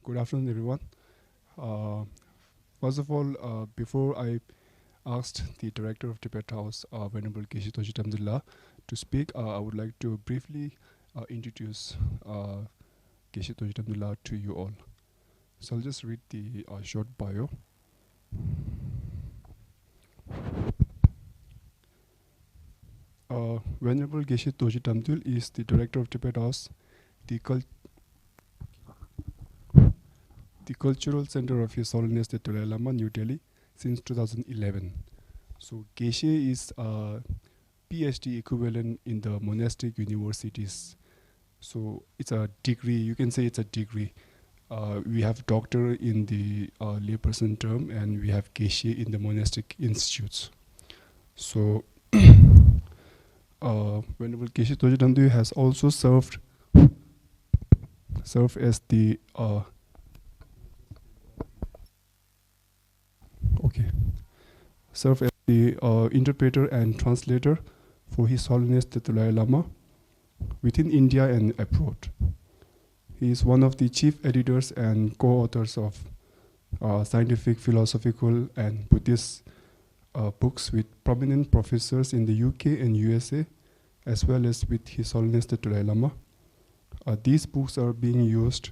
Good afternoon, everyone. Uh, First of all, before I asked the director of Tibet House, Venerable Geshe Dorji Damdul, to speak, I would like to briefly introduce Geshe Dorji Damdul to you all. So I'll just read the short bio. Venerable Geshe Dorji Damdul is the director of Tibet House, the cultural center of His Holiness the Dalai Lama, New Delhi, since 2011. So Geshe is a PhD equivalent in the monastic universities. So it's a degree, you can say it's a degree. We have doctor in the layperson term, and we have Geshe in the monastic institutes. So Venerable Geshe Dorji Damdul has also served as the interpreter and translator for His Holiness the Dalai Lama within India and abroad. He is one of the chief editors and co-authors of scientific, philosophical, and Buddhist books with prominent professors in the UK and USA, as well as with His Holiness the Dalai Lama. These books are being used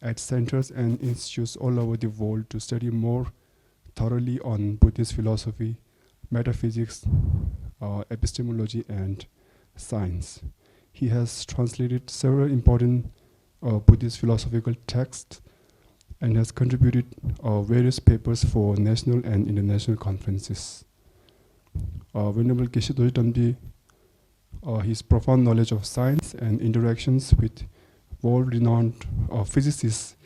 at centers and institutes all over the world to study more thoroughly on Buddhist philosophy, metaphysics, epistemology, and science. He has translated several important Buddhist philosophical texts and has contributed various papers for national and international conferences. Venerable Geshe Dorji Damdul, his profound knowledge of science and interactions with world-renowned physicists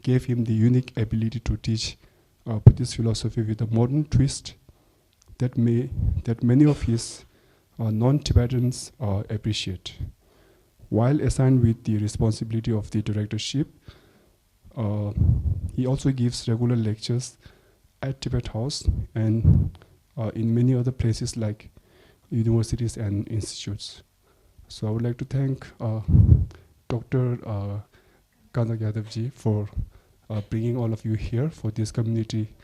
gave him the unique ability to teach Buddhist philosophy with a modern twist that many of his non-Tibetans appreciate. While assigned with the responsibility of the directorship, he also gives regular lectures at Tibet House and in many other places like universities and institutes. So I would like to thank Dr. Kanak for bringing all of you here for this community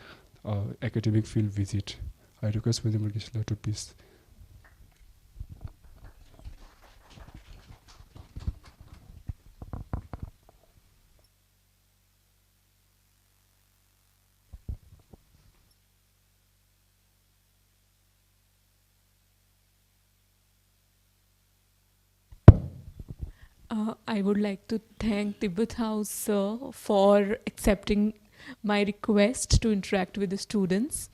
academic field visit. I request Venerable Geshe to please. I would like to thank Tibet House sir for accepting my request to interact with the students.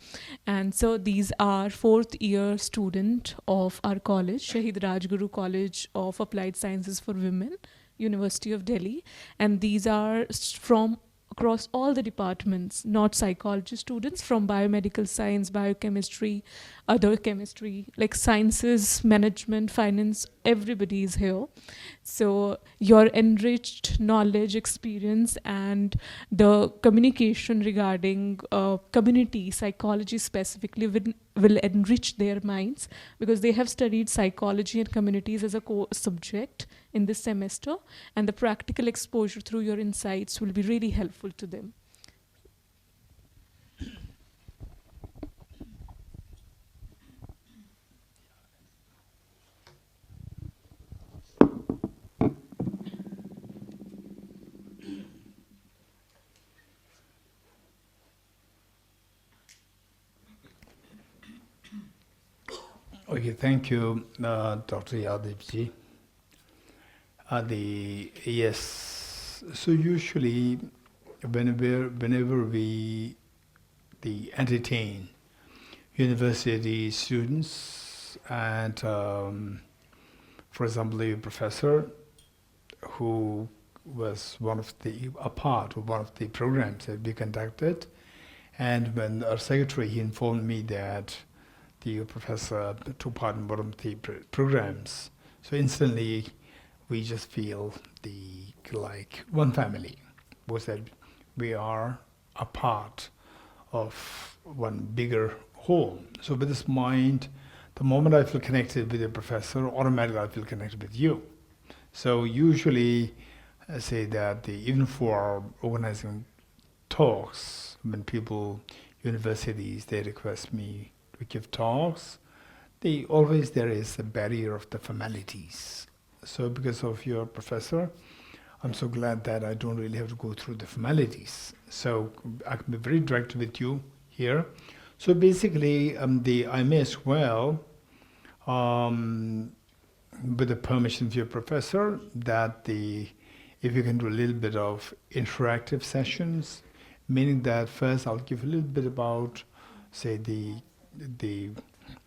And so these are fourth year student of our college, Shaheed Rajguru College of Applied Sciences for Women, University of Delhi. And these are from across all the departments, not psychology students, from biomedical science, biochemistry, other chemistry, like sciences, management, finance, everybody is here. So your enriched knowledge, experience, and the communication regarding community psychology specifically will enrich their minds, because they have studied psychology and communities as a core subject in this semester, and the practical exposure through your insights will be really helpful to them. Okay, thank you, Dr. Yadevji. Yes, so usually whenever we entertain university students and, for example, a professor who was a part of one of the programs that we conducted, and when our secretary, he informed me that the professor took part in one of the programs. So instantly, we just feel like one family, was that we are a part of one bigger whole. So with this mind, the moment I feel connected with the professor, automatically I feel connected with you. So usually, say that even for organizing talks, when people, universities, they request me to give talks, there is a barrier of the formalities. So because of your professor, I'm so glad that I don't really have to go through the formalities. So I can be very direct with you here. So basically, I may as well, with the permission of your professor, that if you can do a little bit of interactive sessions, meaning that first I'll give a little bit about, say,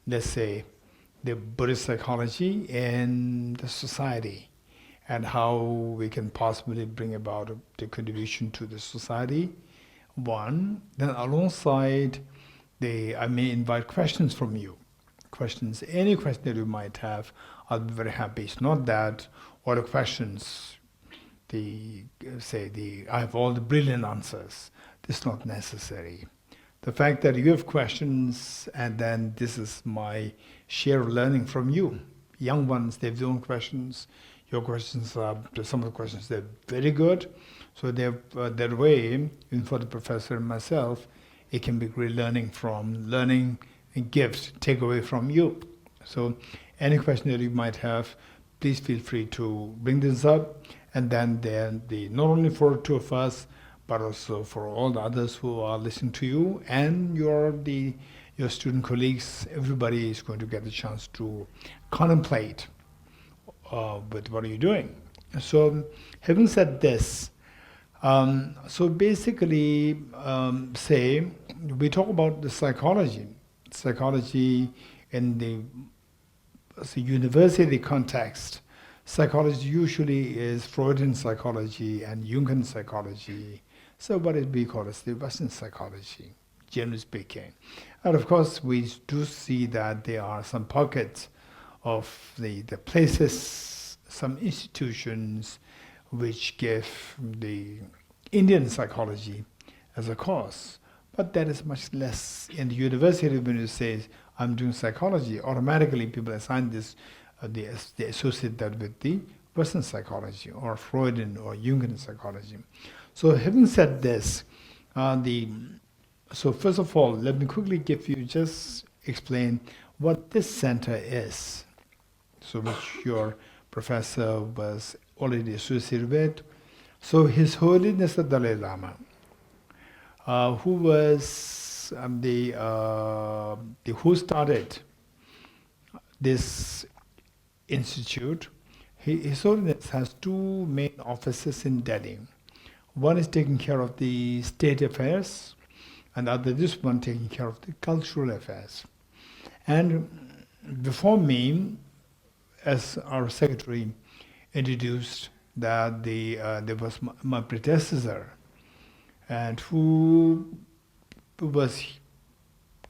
let's say, the Buddhist psychology and the society, and how we can possibly bring about the contribution to the society. One, then alongside, I may invite questions from you. Questions, any question that you might have, I'll be very happy. It's not that all the questions, I have all the brilliant answers. This is not necessary. The fact that you have questions, and then this is my share of learning from you. Young ones, they have their own questions. Your questions are, some of the questions, they're very good. So that way, even for the professor and myself, it can be great learning and gift, take away from you. So any question that you might have, please feel free to bring this up. And then not only for two of us, but also for all the others who are listening to you and your student colleagues, everybody is going to get the chance to contemplate with what are you doing. So having said this, so basically, say, we talk about the psychology in the university context. Psychology usually is Freudian psychology and Jungian psychology. So what we call as the Western psychology, generally speaking. And of course, we do see that there are some pockets of the places, some institutions which give the Indian psychology as a course. But that is much less. In the university, when you say, I'm doing psychology, automatically people assign this, they associate that with the Western psychology or Freudian or Jungian psychology. So having said this, so first of all, let me quickly just explain what this center is, so which your professor was already associated with. So His Holiness the Dalai Lama, who was who started this institute. His Holiness has two main offices in Delhi. One is taking care of the state affairs, and this one taking care of the cultural affairs. And before me, as our secretary introduced, that there was my predecessor, and who was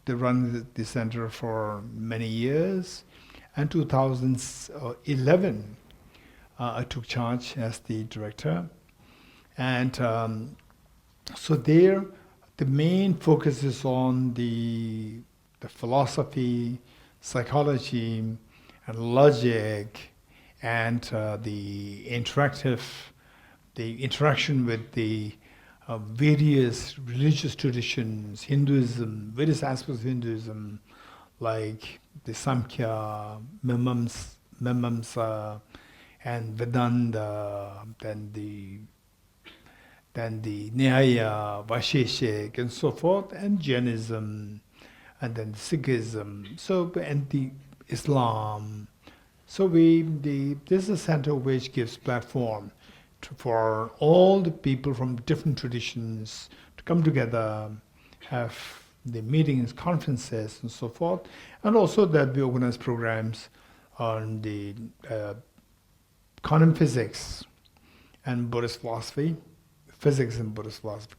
running the center for many years. And 2011, I took charge as the director. And so there, the main focus is on the philosophy, psychology, and logic, and the interaction with the various religious traditions, Hinduism, various aspects of Hinduism, like the Samkhya, Mimamsa, and Vedanta, then the Nyaya, Vaisheshik, and so forth, and Jainism, and then Sikhism, and the Islam. So this is a center which gives platform for all the people from different traditions to come together, have the meetings, conferences, and so forth, and also that we organize programs on the quantum physics and Buddhist philosophy, physics and Buddhist philosophy.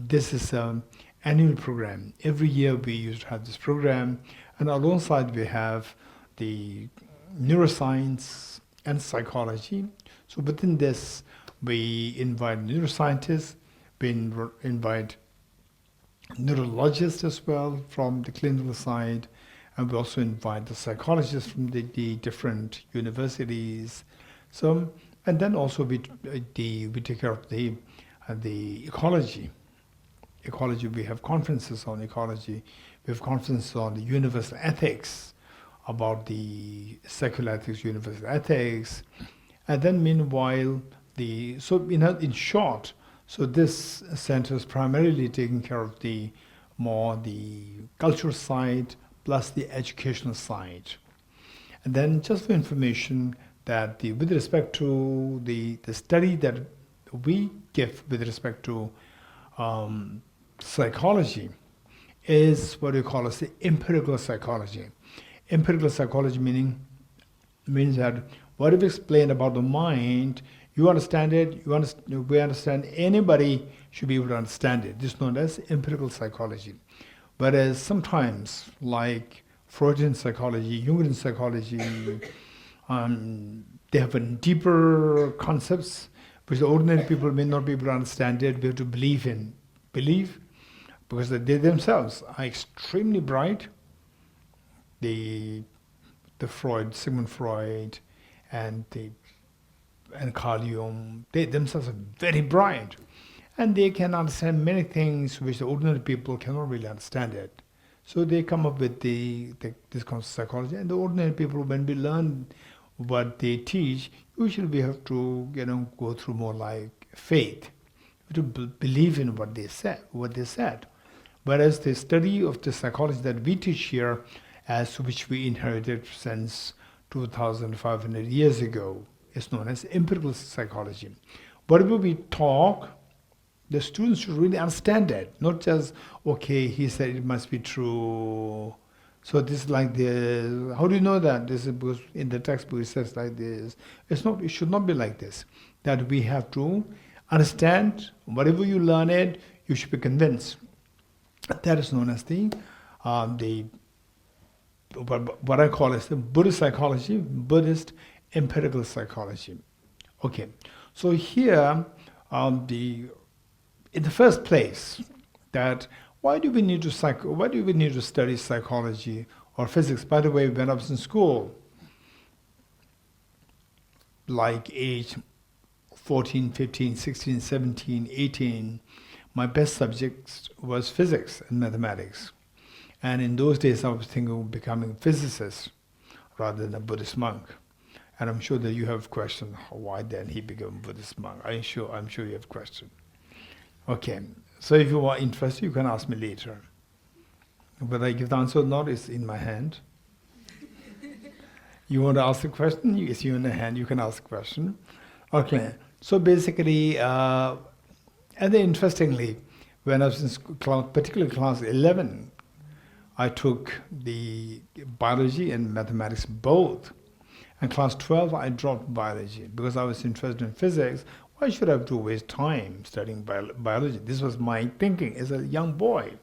This is an annual program. Every year we used to have this program, and alongside we have the neuroscience and psychology. So within this, we invite neuroscientists, we invite neurologists as well from the clinical side, and we also invite the psychologists from the different universities. So, And then also we take care of the ecology. Ecology, we have conferences on ecology. We have conferences on the universal ethics, about the secular ethics, universal ethics. And then meanwhile, in short, so this center is primarily taking care of the cultural side plus the educational side. And then just for information that with respect to the study that we give with respect to psychology is what we call as the empirical psychology. Empirical psychology means that what we explain about the mind, you understand it, we understand, anybody should be able to understand it. This is known as empirical psychology. Whereas sometimes, like Freudian psychology, Jungian psychology, they have deeper concepts which ordinary people may not be able to understand it. We have to believe, because they themselves are extremely bright. Sigmund Freud and Carl Jung, they themselves are very bright, and they can understand many things which the ordinary people cannot really understand it. So they come up with this kind of psychology, and the ordinary people, when we learn what they teach, usually we have to go through more like faith, to believe in what they said. Whereas the study of the psychology that we teach here, as which we inherited since 2,500 years ago, is known as empirical psychology. Whatever we talk, the students should really understand it, not just, okay, he said it must be true. So this is like this. How do you know that? This is because in the textbook it says like this. It should not be like this. That we have to understand, whatever you learn it, you should be convinced. That is known as what I call as the Buddhist psychology, Buddhist empirical psychology. Okay, so here, in the first place, that why do we need to study psychology or physics? By the way, when I was in school, like age 14, 15, 16, 17, 18, my best subject was physics and mathematics. And in those days, I was thinking of becoming a physicist rather than a Buddhist monk. And I'm sure that you have questions, why then he became a Buddhist monk? I'm sure you have questions. Okay, so if you are interested, you can ask me later. Whether I give the answer or not is in my hand. You want to ask a question? It's you in the hand, you can ask a question. Okay, so basically, and then interestingly, when I was in school, particularly class 11, I took the biology and mathematics both. And class 12, I dropped biology because I was interested in physics. Why should I have to waste time studying biology? This was my thinking as a young boy.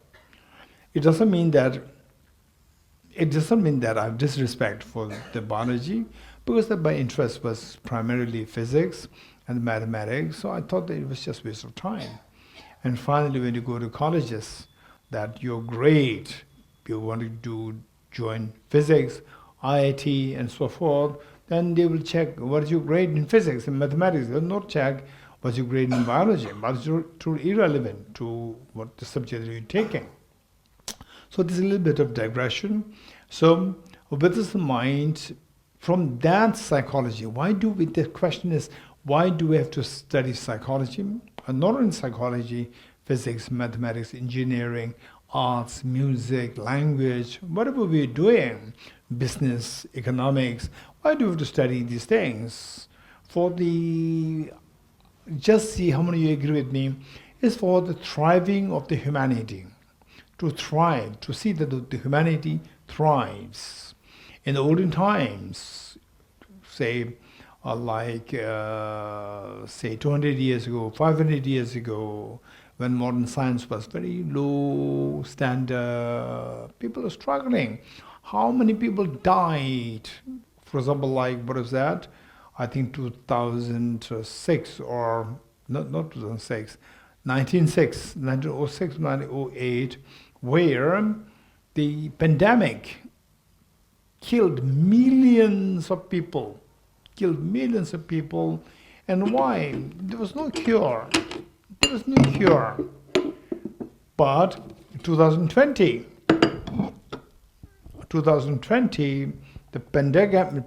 It doesn't mean that I have disrespect for the biology, because my interest was primarily physics and mathematics, so I thought that it was just a waste of time. And finally, when you go to colleges, that you're great, you want to join physics, IIT and so forth, then they will check what is your grade in physics and mathematics. They will not check what's your grade in biology. Biology is totally irrelevant to what the subject you're taking. So this is a little bit of digression. So with this in mind, from that psychology, the question is, why do we have to study psychology? And not only psychology, physics, mathematics, engineering, arts, music, language, whatever we're doing, business, economics, why do we have to study these things? Just see how many of you agree with me, is for the thriving of the humanity. To thrive, to see that the humanity thrives. In the olden times, say 200 years ago, 500 years ago, when modern science was very low standard, people are struggling. How many people died? For example, like, what is that? I think 2006 or, not 2006, 1906, 1908, where the pandemic killed millions of people, And why? There was no cure. There was no cure. But 2020, the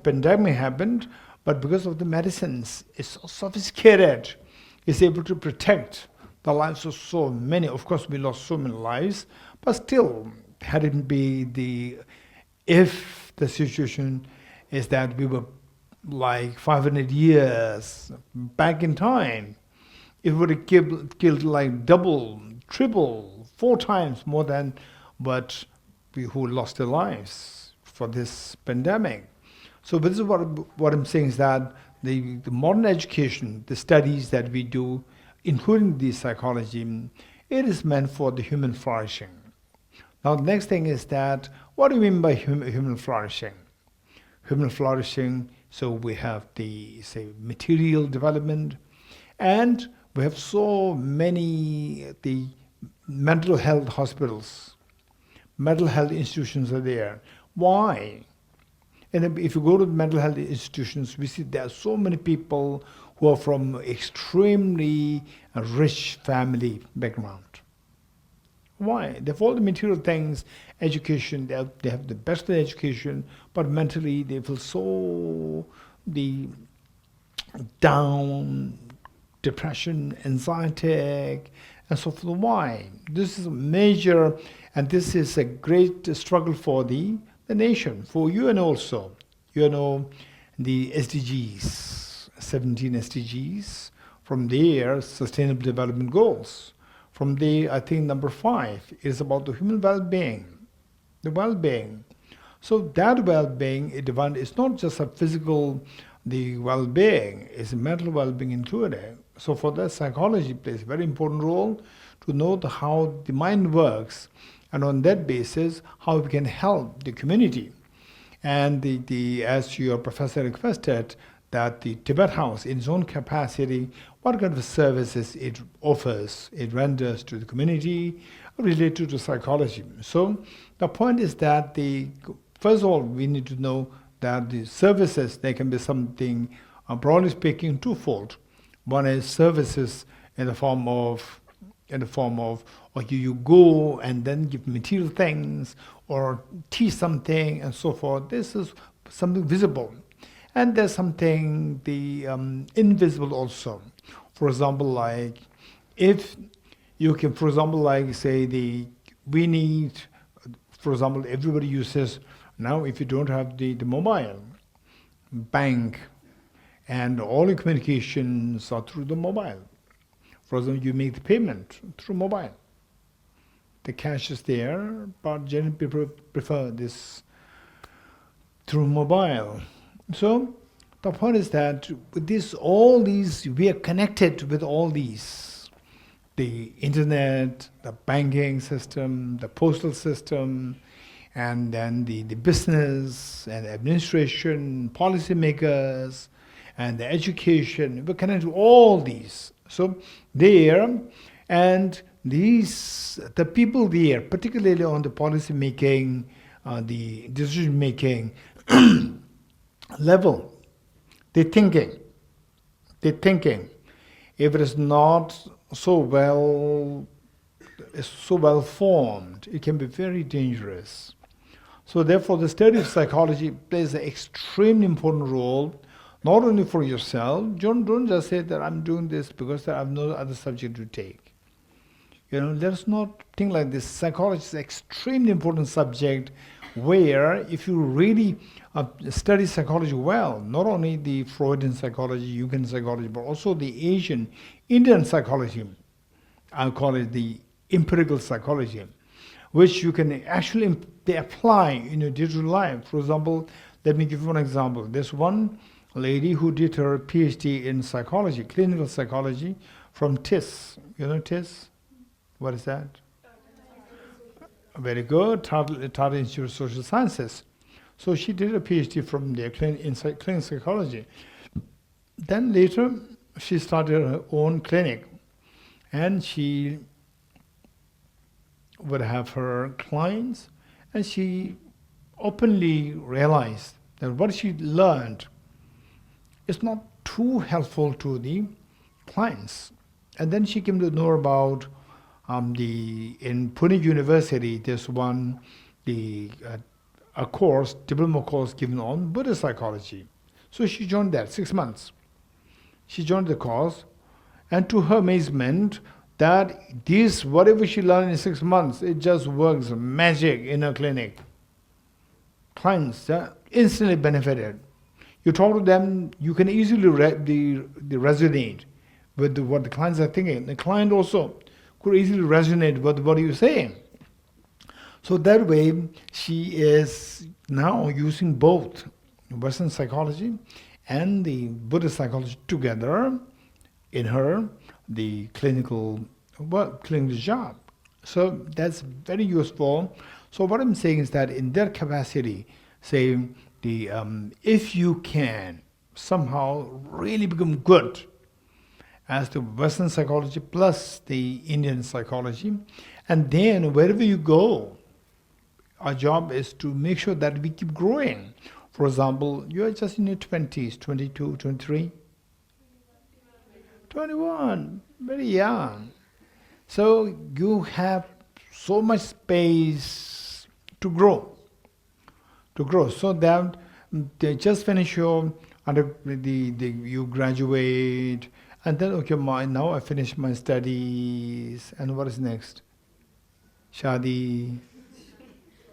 pandemic happened, but because of the medicines, it's so sophisticated. It's able to protect the lives of so many. Of course, we lost so many lives, but still, had it be if the situation is that we were like 500 years back in time, it would have killed like double, triple, 4 times more than what we who lost their lives for this pandemic. So this is what I'm saying is that the modern education, the studies that we do, including the psychology, it is meant for the human flourishing. Now the next thing is that, what do you mean by human flourishing? Human flourishing, so we have the, say, material development, and we have so many, the mental health hospitals, mental health institutions are there. Why? And if you go to the mental health institutions, we see there are so many people who are from extremely rich family background. Why? They have all the material things, education, they have the best of the education, but mentally they feel so down, depression, anxiety, and so forth. Why? This is a major, and this is a great struggle for the nation, for UN also. You know, the SDGs, 17 SDGs, from there, Sustainable Development Goals. From there, I think number 5 is about the human well-being, the well-being. So that well-being, it's not just a physical, the well-being, it's a mental well-being included. So for that, psychology plays a very important role to know how the mind works, and on that basis, how we can help the community. And as your professor requested, that the Tibet House, in its own capacity, what kind of services it offers, it renders to the community related to psychology. So the point is that first of all, we need to know that the services, they can be something, broadly speaking, twofold. One is services in the form of, or you go and then give material things, or teach something, and so forth. This is something visible. And there's something invisible also. For example, like if you can, for example, like say we need, for example, everybody uses now. If you don't have the mobile bank, and all your communications are through the mobile. For example, you make the payment through mobile. The cash is there, but generally people prefer this through mobile. So the point is that with all these, we are connected with all these. The internet, the banking system, the postal system, and then the business and administration, policymakers, and the education. We're connected to all these. So there, and the people there, particularly on the policy making, the decision making level, they're thinking. If it is not so well formed, it can be very dangerous. So therefore, the study of psychology plays an extremely important role, not only for yourself. Don't just say that I'm doing this because I have no other subject to take. Let's not think like this. Psychology is an extremely important subject where if you really study psychology well, not only the Freudian psychology, Jungian psychology, but also the Asian, Indian psychology, I'll call it the empirical psychology, which you can actually apply in your digital life. For example, let me give you one example. There's one lady who did her PhD in psychology, clinical psychology, from TIS. You know TIS? What is that? Very good, Tata Institute of Social Sciences. So she did a PhD from there in clinical psychology. Then later, she started her own clinic, and she would have her clients, and she openly realized that what she learned is not too helpful to the clients. And then she came to know about in Pune University, there's a course, diploma course given on Buddhist psychology. So she joined that, 6 months. She joined the course, and to her amazement, that this, whatever she learned in 6 months, it just works magic in her clinic. Clients instantly benefited. You talk to them, you can easily resonate with what the clients are thinking. The client also could easily resonate with what you're saying. So that way, she is now using both Western psychology and the Buddhist psychology together in the clinical job. So that's very useful. So what I'm saying is that in their capacity, say, if you can somehow really become good as the Western psychology plus the Indian psychology, and then wherever you go, our job is to make sure that we keep growing. For example, you are just in your 20s, 22, 23? 21, very young. So you have so much space to grow. So that they just finish your you graduate, and then okay, now I finish my studies, and what is next? Shadi,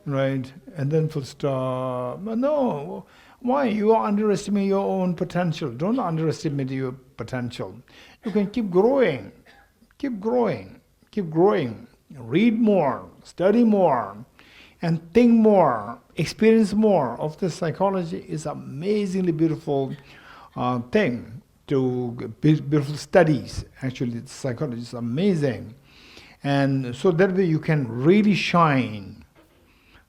right? And then full stop. No, why? You are underestimating your own potential. Don't underestimate your potential. You can keep growing. Read more, study more, and think more, experience more of this psychology. Is amazingly beautiful thing. Beautiful studies. Actually, the psychology is amazing. And so that way you can really shine.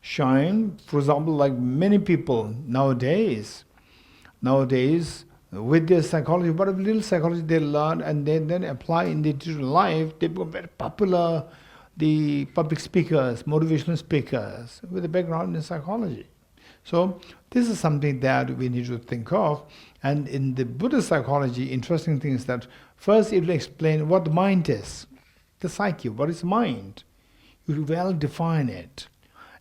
For example, like many people nowadays, with their psychology, what little psychology they learn and they then apply in their digital life, they become very popular, the public speakers, motivational speakers, with a background in psychology. So this is something that we need to think of. And in the Buddhist psychology, interesting thing is that first it will explain what the mind is. The psyche, what is mind? You will well define it.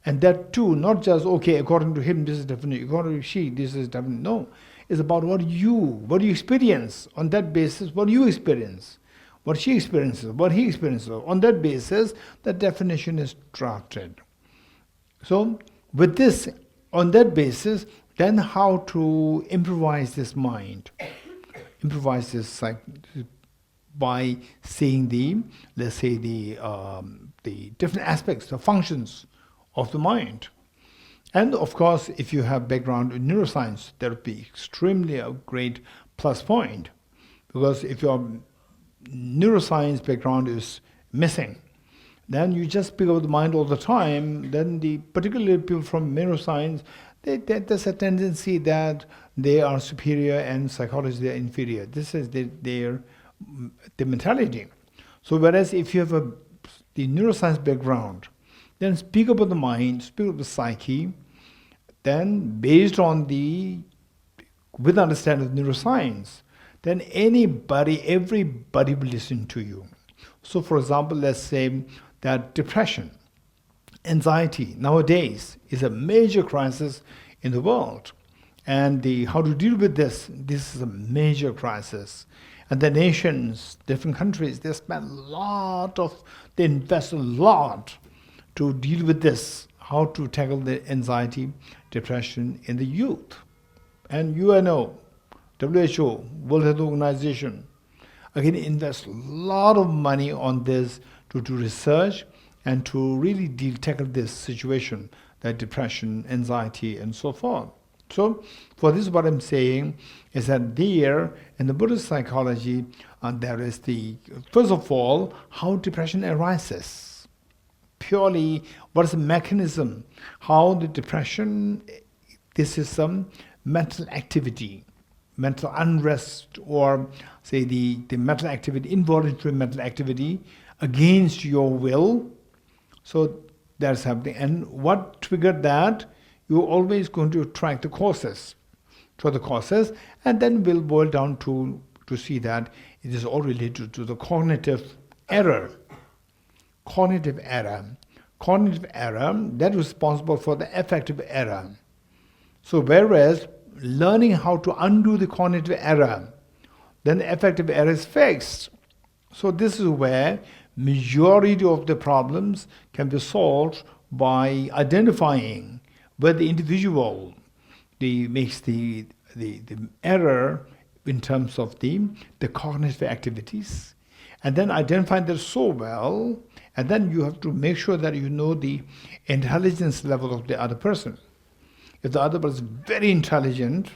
And that too, not just, okay, according to him, this is definite, according to she, this is definite. No, it's about what you experience. On that basis, what you experience, what she experiences, what he experiences. On that basis, the definition is drafted. So, with this, on that basis, then how to improvise this mind, improvise this psyche, by seeing let's say the different aspects, the functions of the mind. And of course, if you have background in neuroscience, that would be extremely a great plus point. Because if your neuroscience background is missing, then you just pick up the mind all the time, then particularly people from neuroscience, there's a tendency that they are superior and psychology they are inferior. This is their mentality. So whereas if you have the neuroscience background, then speak about the mind, speak about the psyche, then based on with understanding of neuroscience, then everybody will listen to you. So for example, let's say that depression, anxiety nowadays is a major crisis in the world. And how to deal with this is a major crisis. And the nations, different countries, they invest a lot to deal with this, how to tackle the anxiety, depression in the youth. And UNO, WHO, World Health Organization, again invest a lot of money on this to do research and to really tackle this situation, that depression, anxiety, and so forth. So, for this, what I'm saying is that there, in the Buddhist psychology, there is first of all, how depression arises. Purely, what is the mechanism? How the depression, this is some mental activity, mental unrest, or say the mental activity, involuntary mental activity against your will. So that's happening. And what triggered that? You're always going to track the causes. through the causes, and then we'll boil down to see that it is all related to the cognitive error. Cognitive error. Cognitive error, that is responsible for the affective error. So whereas learning how to undo the cognitive error, then the affective error is fixed. So this is where majority of the problems can be solved by identifying where the individual makes the error in terms of the cognitive activities, and then identify that so well, and then you have to make sure that you know the intelligence level of the other person. If the other person is very intelligent,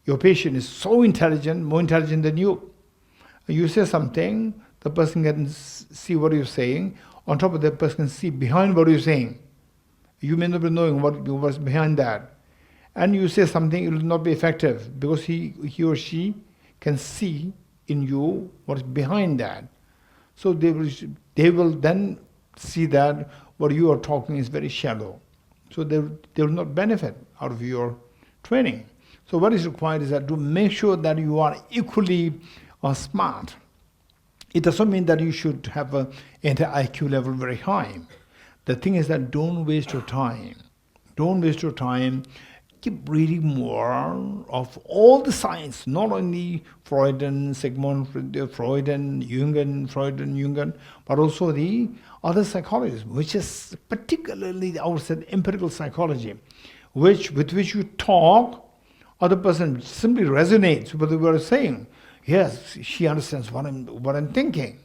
your patient is so intelligent, more intelligent than you. You say something, the person can see what you're saying. On top of that, person can see behind what you're saying. You may not be knowing what's behind that. And you say something, it will not be effective because he or she can see in you what's behind that. So they will then see that what you are talking is very shallow. So they will not benefit out of your training. So what is required is that to make sure that you are equally smart. It doesn't mean that you should have an IQ level very high. The thing is that don't waste your time. Don't waste your time. Keep reading more of all the science, not only Freudian, Sigmund Freudian, Jungian, but also the other psychologists, which is particularly, I would say, empirical psychology, with which you talk, other person simply resonates with what you are saying. Yes, she understands what I'm thinking.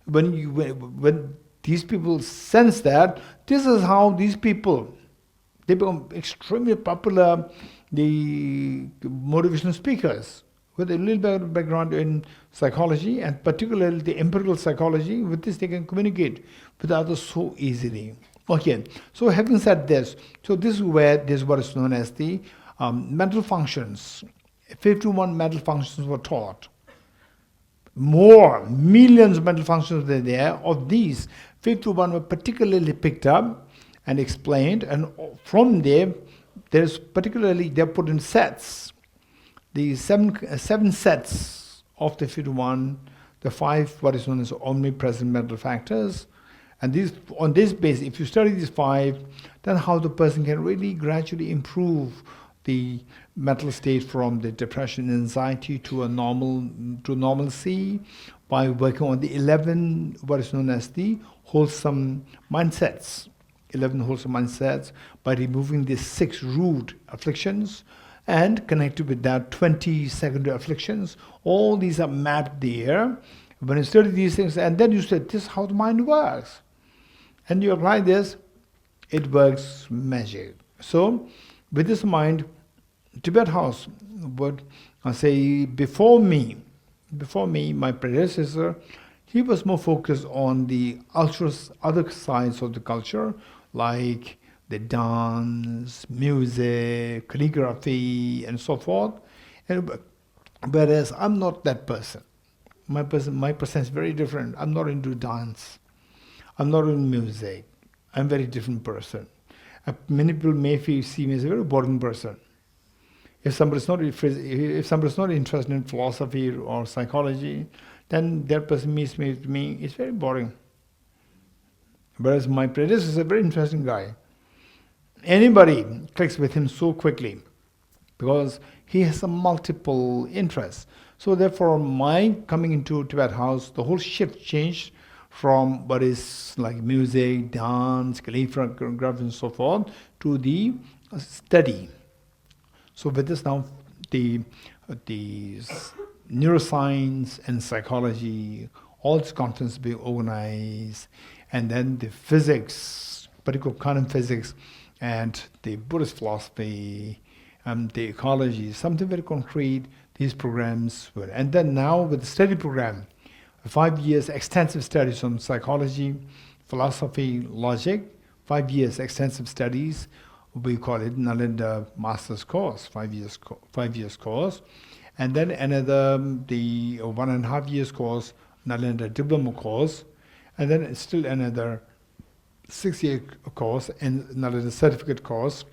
When these people sense that, this is how these people, they become extremely popular, the motivational speakers, with a little bit of background in psychology, and particularly the empirical psychology. With this they can communicate with others so easily. Okay, so having said this, so this is what is known as the mental functions. 51 mental functions were taught. Millions of mental functions were there. Of these, 51 were particularly picked up and explained, and from there, they're put in sets. The seven sets of the 51, the 5 what is known as omnipresent mental factors, and on this basis, if you study these 5, then how the person can really gradually improve the mental state from the depression and anxiety to normalcy by working on the 11 what is known as the wholesome mindsets. 11 wholesome mindsets, by removing the 6 root afflictions and connected with that 20 secondary afflictions. All these are mapped there. When you study these things, and then you say, this is how the mind works. And you apply this, it works magic. So, with this mind, Tibet House would say, before me, my predecessor, he was more focused on the other sides of the culture, like the dance, music, calligraphy, and so forth. Whereas I'm not that person. My person is very different. I'm not into dance. I'm not into music. I'm a very different person. Many people may see me as a very boring person. If somebody's not interested in philosophy or psychology, then that person meets me, it's very boring. Whereas my predecessor is a very interesting guy. Anybody clicks with him so quickly because he has some multiple interests. So therefore, my coming into Tibet House, the whole shift changed from what is like music, dance, calligraphy, and so forth, to the study. So with this now, the neuroscience and psychology, all these conferences being organized, and then the physics, particularly quantum physics, and the Buddhist philosophy, the ecology, something very concrete, these programs were. And then now with the study program, 5 years extensive studies on psychology, philosophy, logic, 5 years extensive studies, we call it Nalanda Master's Course, 5 years course, and then another, the 1.5 years course, Nalanda Diploma course, and then still another 6-year course, and Nalanda Certificate course,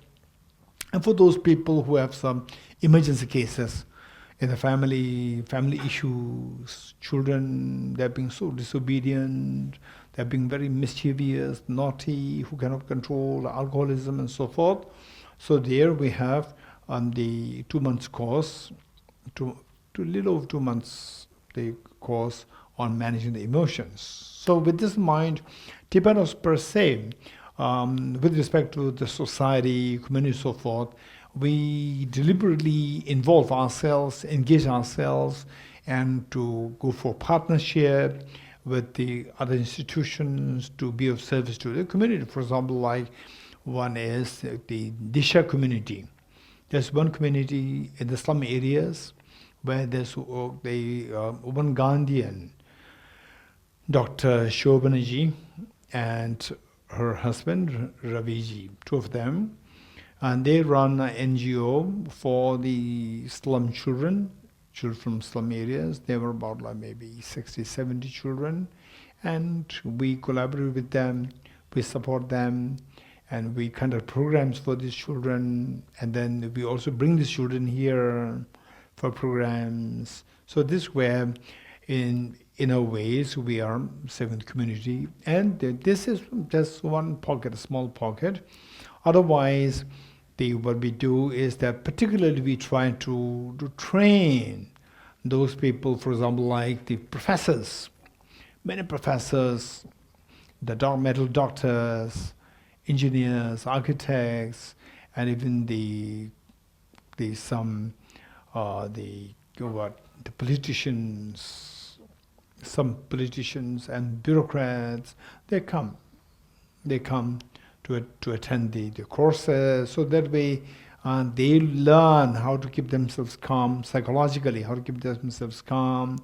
And for those people who have some emergency cases in the family issues, children, they're being so disobedient, they're being very mischievous, naughty, who cannot control alcoholism and so forth. So there we have the 2 months course, to little over 2 months, the course on managing the emotions. So with this in mind, Tibetos per se, with respect to the society, community, so forth, we deliberately involve ourselves, engage ourselves, and to go for partnership with the other institutions to be of service to the community. For example, like one is the Disha community. There's one community in the slum areas where there's one Gandhian, Dr. Shobanaji, and her husband, Raviji, two of them. And they run an NGO for the slum children from slum areas. There were about like maybe 60, 70 children. And we collaborate with them, we support them, and we conduct programs for these children. And then we also bring these children here for programs. So this way, in our ways, we are serving the community. And this is just one pocket, a small pocket. Otherwise, what we do is that particularly we try to train those people, for example, like the professors, many professors, the medical doctors, engineers, architects, and even the politicians, some politicians and bureaucrats, they come to attend the courses, so that way they learn how to keep themselves calm psychologically, how to keep themselves calm,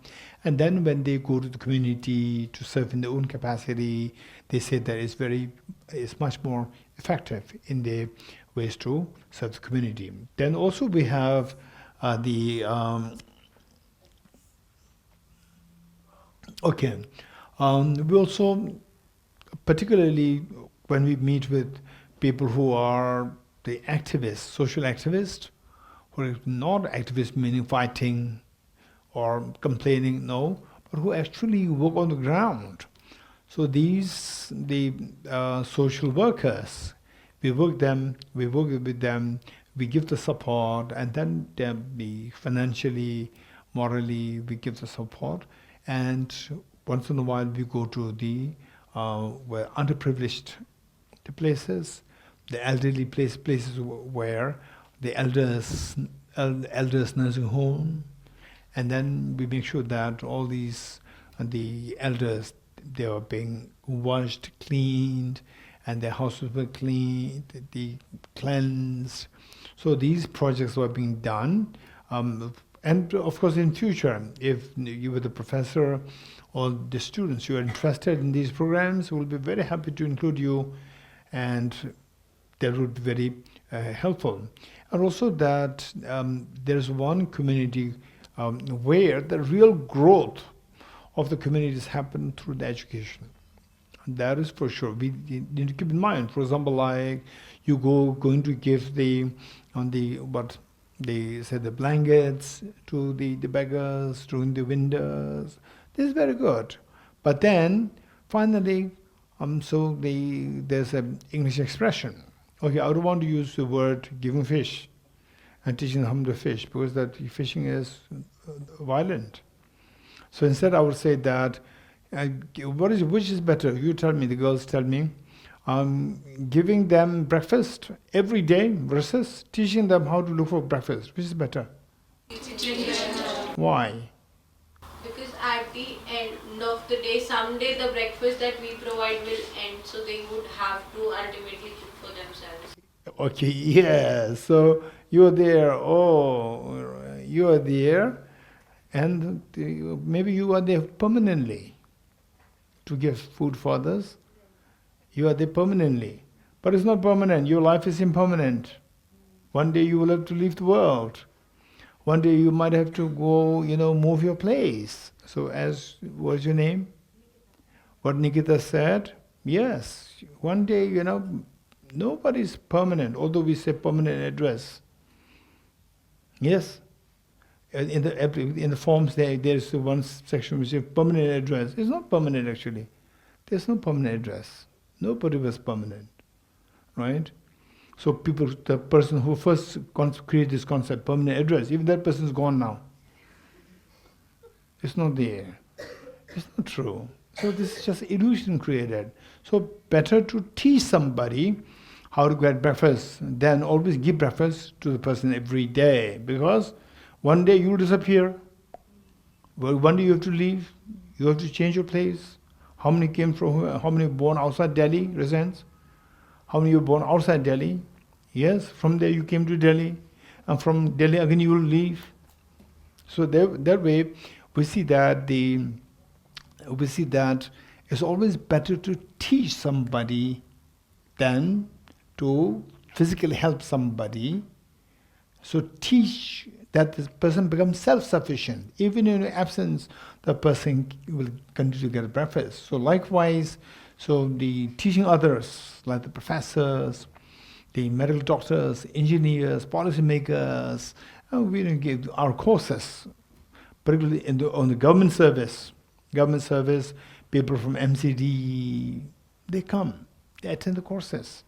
and then when they go to the community to serve in their own capacity, they say that it's much more effective in their ways to serve the community. Then also we have we also, particularly when we meet with people who are the activists, social activists, who are not activists meaning fighting or complaining, no, but who actually work on the ground. So the social workers, we work with them, we give the support, and then we financially, morally, we give the support. And once in a while we go to the underprivileged places, the elderly places where the elders nursing home, and then we make sure that all these the elders, they are being washed, cleaned, and their houses were cleaned, cleansed. So these projects were being done, and of course in future, if you were the professor or the students, you are interested in these programs, we'll be very happy to include you, and that would be very helpful. And also that there's one community where the real growth of the communities happen through the education. And that is for sure. We need to keep in mind, for example, like you going to give the blankets to the beggars, doing the windows. This is very good. But then finally, there's an English expression. Okay, I don't want to use the word giving fish and teaching them to fish, because that fishing is violent. So instead I would say that, which is better? You tell me, the girls tell me. Giving them breakfast every day versus teaching them how to look for breakfast. Which is better? Why? Because at the end of the day, someday the breakfast that we provide will end, so they would have to ultimately cook for themselves. Okay, yeah. So you are there. You are there, and maybe you are there permanently to give food for others. You are there permanently, but it's not permanent. Your life is impermanent. One day you will have to leave the world. One day you might have to go, move your place. So what's your name? What Nikita said? Yes, one day, Nobody is permanent, although we say permanent address. Yes? In the forms there is one section which is permanent address. It's not permanent actually. There's no permanent address. Nobody was permanent. Right? So the person who first created this concept, permanent address, even that person is gone now. It's not there. It's not true. So this is just illusion created. So better to teach somebody how to get breakfast than always give breakfast to the person every day. Because one day you will disappear. Well, one day you have to leave. You have to change your place. How many came from? How many born outside Delhi residents? How many were born outside Delhi? Yes, from there you came to Delhi, and from Delhi again you will leave. So that way, we see that it's always better to teach somebody than to physically help somebody. So teach that this person becomes self-sufficient. Even in your absence, the person will continue to get breakfast. So likewise, so the teaching others, like the professors, the medical doctors, engineers, policymakers, we give our courses, particularly on the government service. Government service, people from MCD, they come, they attend the courses.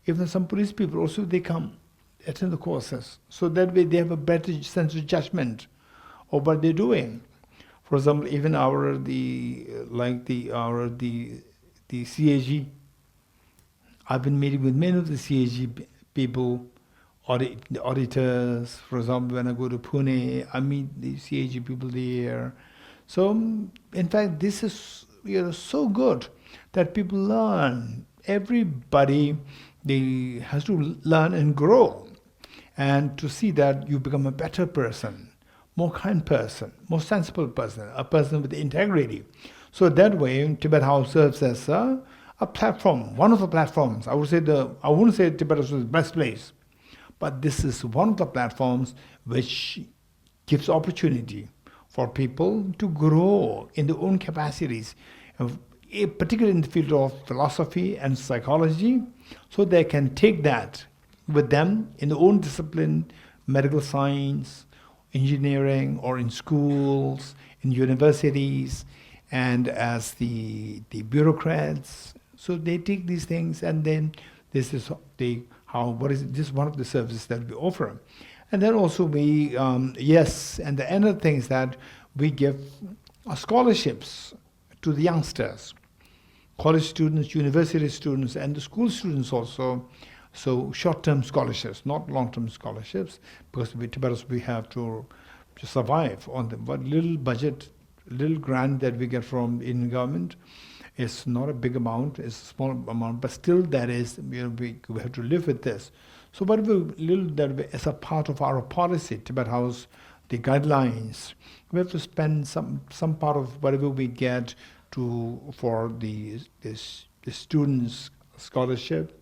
Even some police people also, they come, attend the courses. So that way they have a better sense of judgment of what they're doing. For example, even the CAG. I've been meeting with many of the CAG people, the auditors. For example, when I go to Pune, I meet the CAG people there. So, in fact, this is so good that people learn. Everybody has to learn and grow, and to see that you become a better person, more kind person, more sensible person, a person with integrity. So that way, Tibet House serves as a platform, one of the platforms. I wouldn't say Tibet House is the best place, but this is one of the platforms which gives opportunity for people to grow in their own capacities, particularly in the field of philosophy and psychology, so they can take that with them in their own discipline, medical science, engineering, or in schools, in universities, and as the bureaucrats. So they take these things, and then this is one of the services that we offer. And then also and the other thing is that we give scholarships to the youngsters, college students, university students, and the school students also. So short-term scholarships, not long-term scholarships, because we have to survive on the little budget, little grant that we get from Indian government. It's not a big amount, it's a small amount, but still that is, we have to live with this. So whatever little that as a part of our policy, Tibet House, the guidelines, we have to spend some part of whatever we get for the students' scholarship,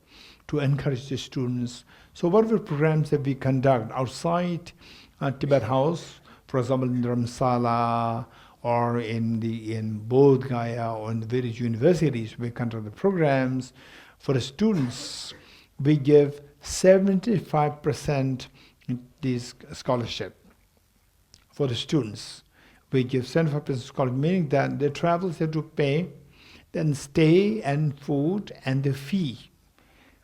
to encourage the students. So whatever programs that we conduct outside Tibet House, for example in Dharamsala, or in Bodh Gaya, or in the various universities, we conduct the programs. For the students, we give 75% this scholarship. For the students, we give 75% scholarship, meaning that the travels have to pay, then stay and food and the fee.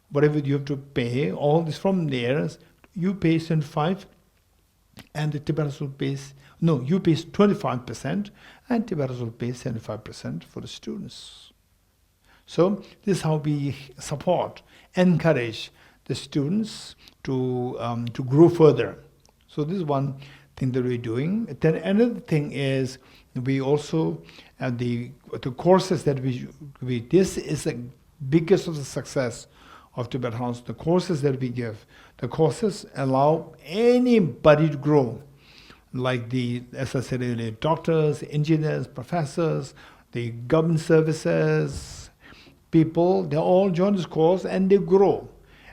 Whatever you have to pay, all this from there, you pay 75%, and the Tibetans will pay, you pay 25%, and Tibetans will pay 75% for the students. So this is how we support, encourage the students to grow further. So this is one thing that we're doing. Then another thing is we also the courses that we this is the biggest of the success of Tibet House. The courses that we give, the courses allow anybody to grow, like as I said earlier, doctors, engineers, professors, the government services, people, they all join this course and they grow.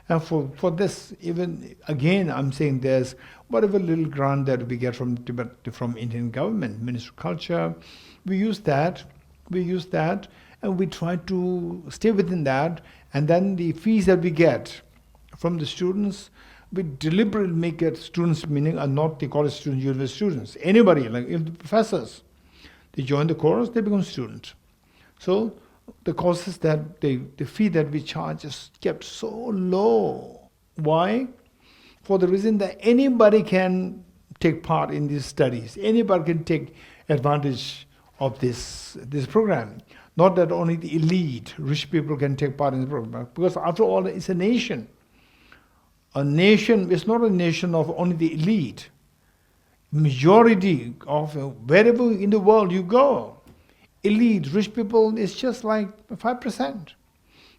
And for this, even again, I'm saying there's whatever little grant that we get from Tibet, from Indian government, Ministry of Culture, we use that, and we try to stay within that. And then the fees that we get from the students, we deliberately make it students, meaning are not the college students, university students. Anybody, like if the professors, they join the course, they become students. So the courses that the fee that we charge is kept so low. Why? For the reason that anybody can take part in these studies. Anybody can take advantage of this program. Not that only the elite, rich people can take part in the program. Because after all, it's a nation. A nation is not a nation of only the elite. Majority of wherever in the world you go, elite, rich people is just like 5%.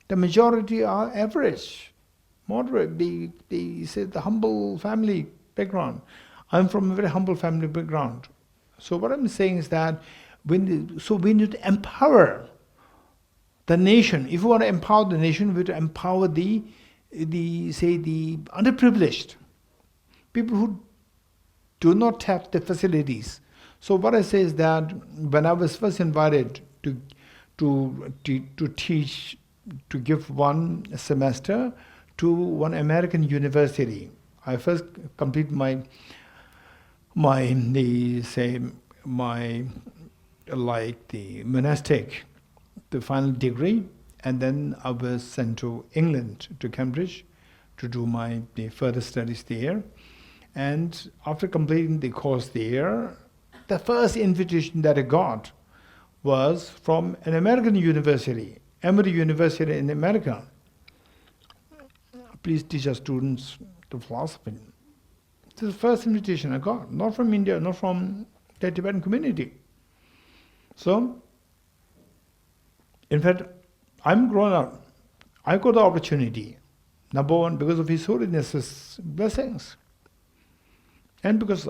The majority are average, moderate. They say the humble family background. I'm from a very humble family background. So what I'm saying is that we need to empower the nation. If we want to empower the nation, we have to empower the underprivileged, people who do not have the facilities. So what I say is that when I was first invited to teach, to give one semester to one American university, I first complete my monastic, the final degree, and then I was sent to England, to Cambridge, to do the further studies there. And after completing the course there, the first invitation that I got was from an American university, Emory University in America. Please teach our students the philosophy. This is the first invitation I got, not from India, not from the Tibetan community. So, in fact, I'm grown up. I got the opportunity. Number one, because of His Holiness's blessings. And because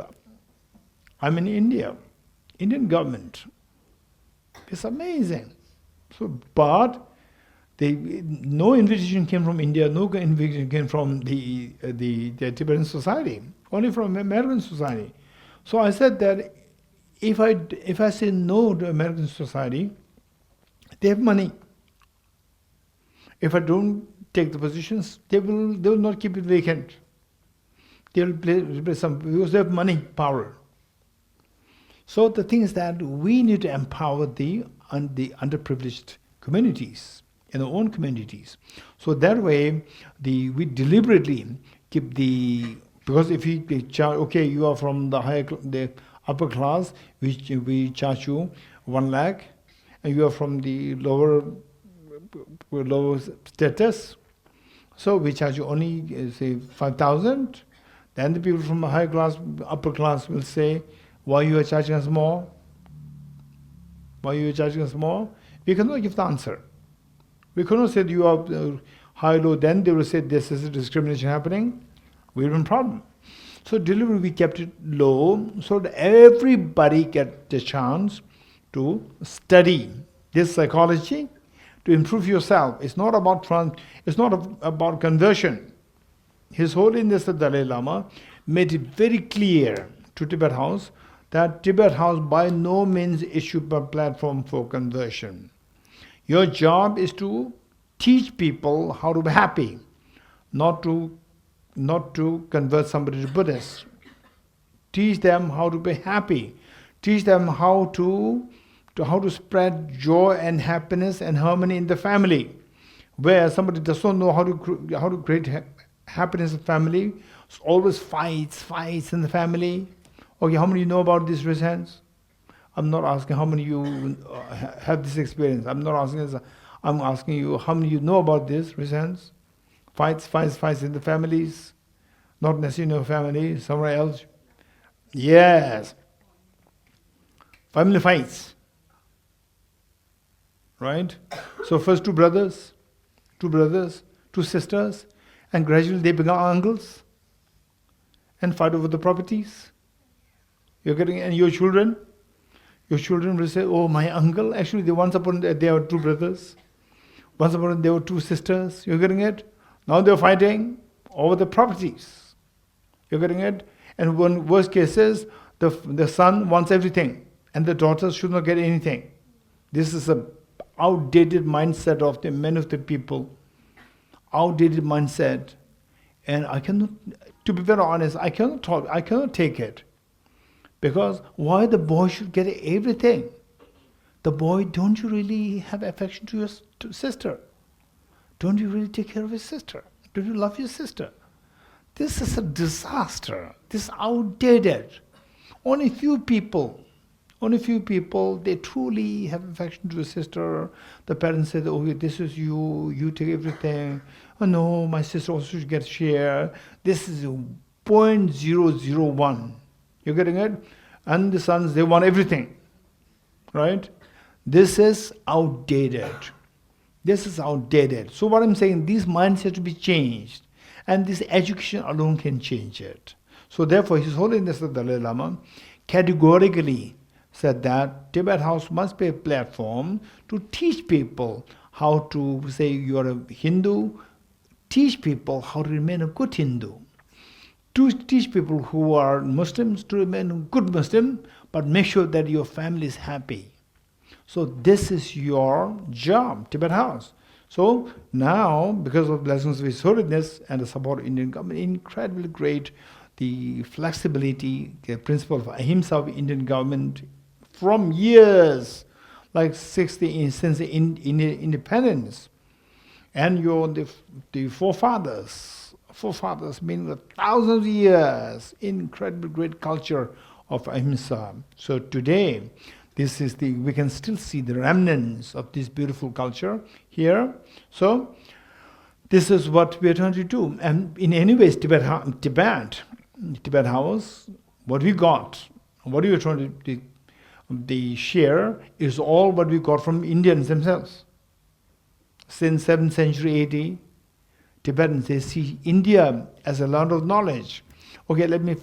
I'm in India, Indian government. It's amazing. So, but no invitation came from India, no invitation came from the Tibetan society, only from American society. So I said that if I say no to American society, they have money. If I don't take the positions, they will not keep it vacant. They will replace some, because they have money, power. So the thing is that we need to empower the underprivileged communities, in our own communities. So that way, we deliberately keep because if we charge, okay, you are from the upper class, we charge you 1 lakh, and you are from the lower status, so we charge you only say 5,000. Then the people from the higher class, upper class will say, why you are charging us more? Why you are charging us more? We cannot give the answer. We cannot say you are high, low, then they will say this is a discrimination happening. We have a problem. So deliberately we kept it low so that everybody get the chance to study this psychology, to improve yourself. It's not about about conversion. His Holiness the Dalai Lama made it very clear to Tibet House that Tibet House by no means issue a platform for conversion. Your job is to teach people how to be happy, not to convert somebody to Buddhist. Teach them how to be happy. Teach them how to spread joy and happiness and harmony in the family. Where somebody does not know how to create happiness in the family, it's always fights in the family. Okay, how many you know about this? Raise hands. I'm not asking how many you have this experience. I'm not asking this. I'm asking you how many you know about this. Raise hands. Fights in the families. Not necessarily in your family, somewhere else. Yes. Family fights. Right? So first two brothers, two sisters, and gradually they become uncles and fight over the properties. You're getting, and your children will say, oh, my uncle. Actually, once upon there were two brothers. Once upon there were two sisters. You're getting it? Now they're fighting over the properties. You're getting it? And one worst cases, the son wants everything, and the daughter should not get anything. This is a outdated mindset of the many of the people, outdated mindset, and I cannot, to be very honest, I cannot take it. Because why the boy should get everything? The boy, don't you really have affection to your sister? Don't you really take care of your sister? Don't you love your sister? This is a disaster. This is outdated. Only few people, they truly have affection to the sister. The parents say, oh, this is you, you take everything. Oh no, my sister also should get share. This is 0.001. You're getting it? And the sons, they want everything. Right? This is outdated. This is outdated. So what I'm saying, these minds have to be changed. And this education alone can change it. So therefore, His Holiness the Dalai Lama categorically said that Tibet House must be a platform to teach people how to, say you are a Hindu, teach people how to remain a good Hindu. To teach people who are Muslims to remain a good Muslim, but make sure that your family is happy. So this is your job, Tibet House. So now, because of blessings of His Holiness and the support of Indian government, incredibly great, the flexibility, the principle of ahimsa of Indian government from years, like 60 since the independence, and the forefathers meaning thousands of years, incredibly great culture of ahimsa. So today, we can still see the remnants of this beautiful culture here. So this is what we are trying to do. And in any ways, Tibet House, what we got, what we are trying to share is all what we got from Indians themselves. Since 7th century AD, Tibetans, they see India as a land of knowledge. Okay, let me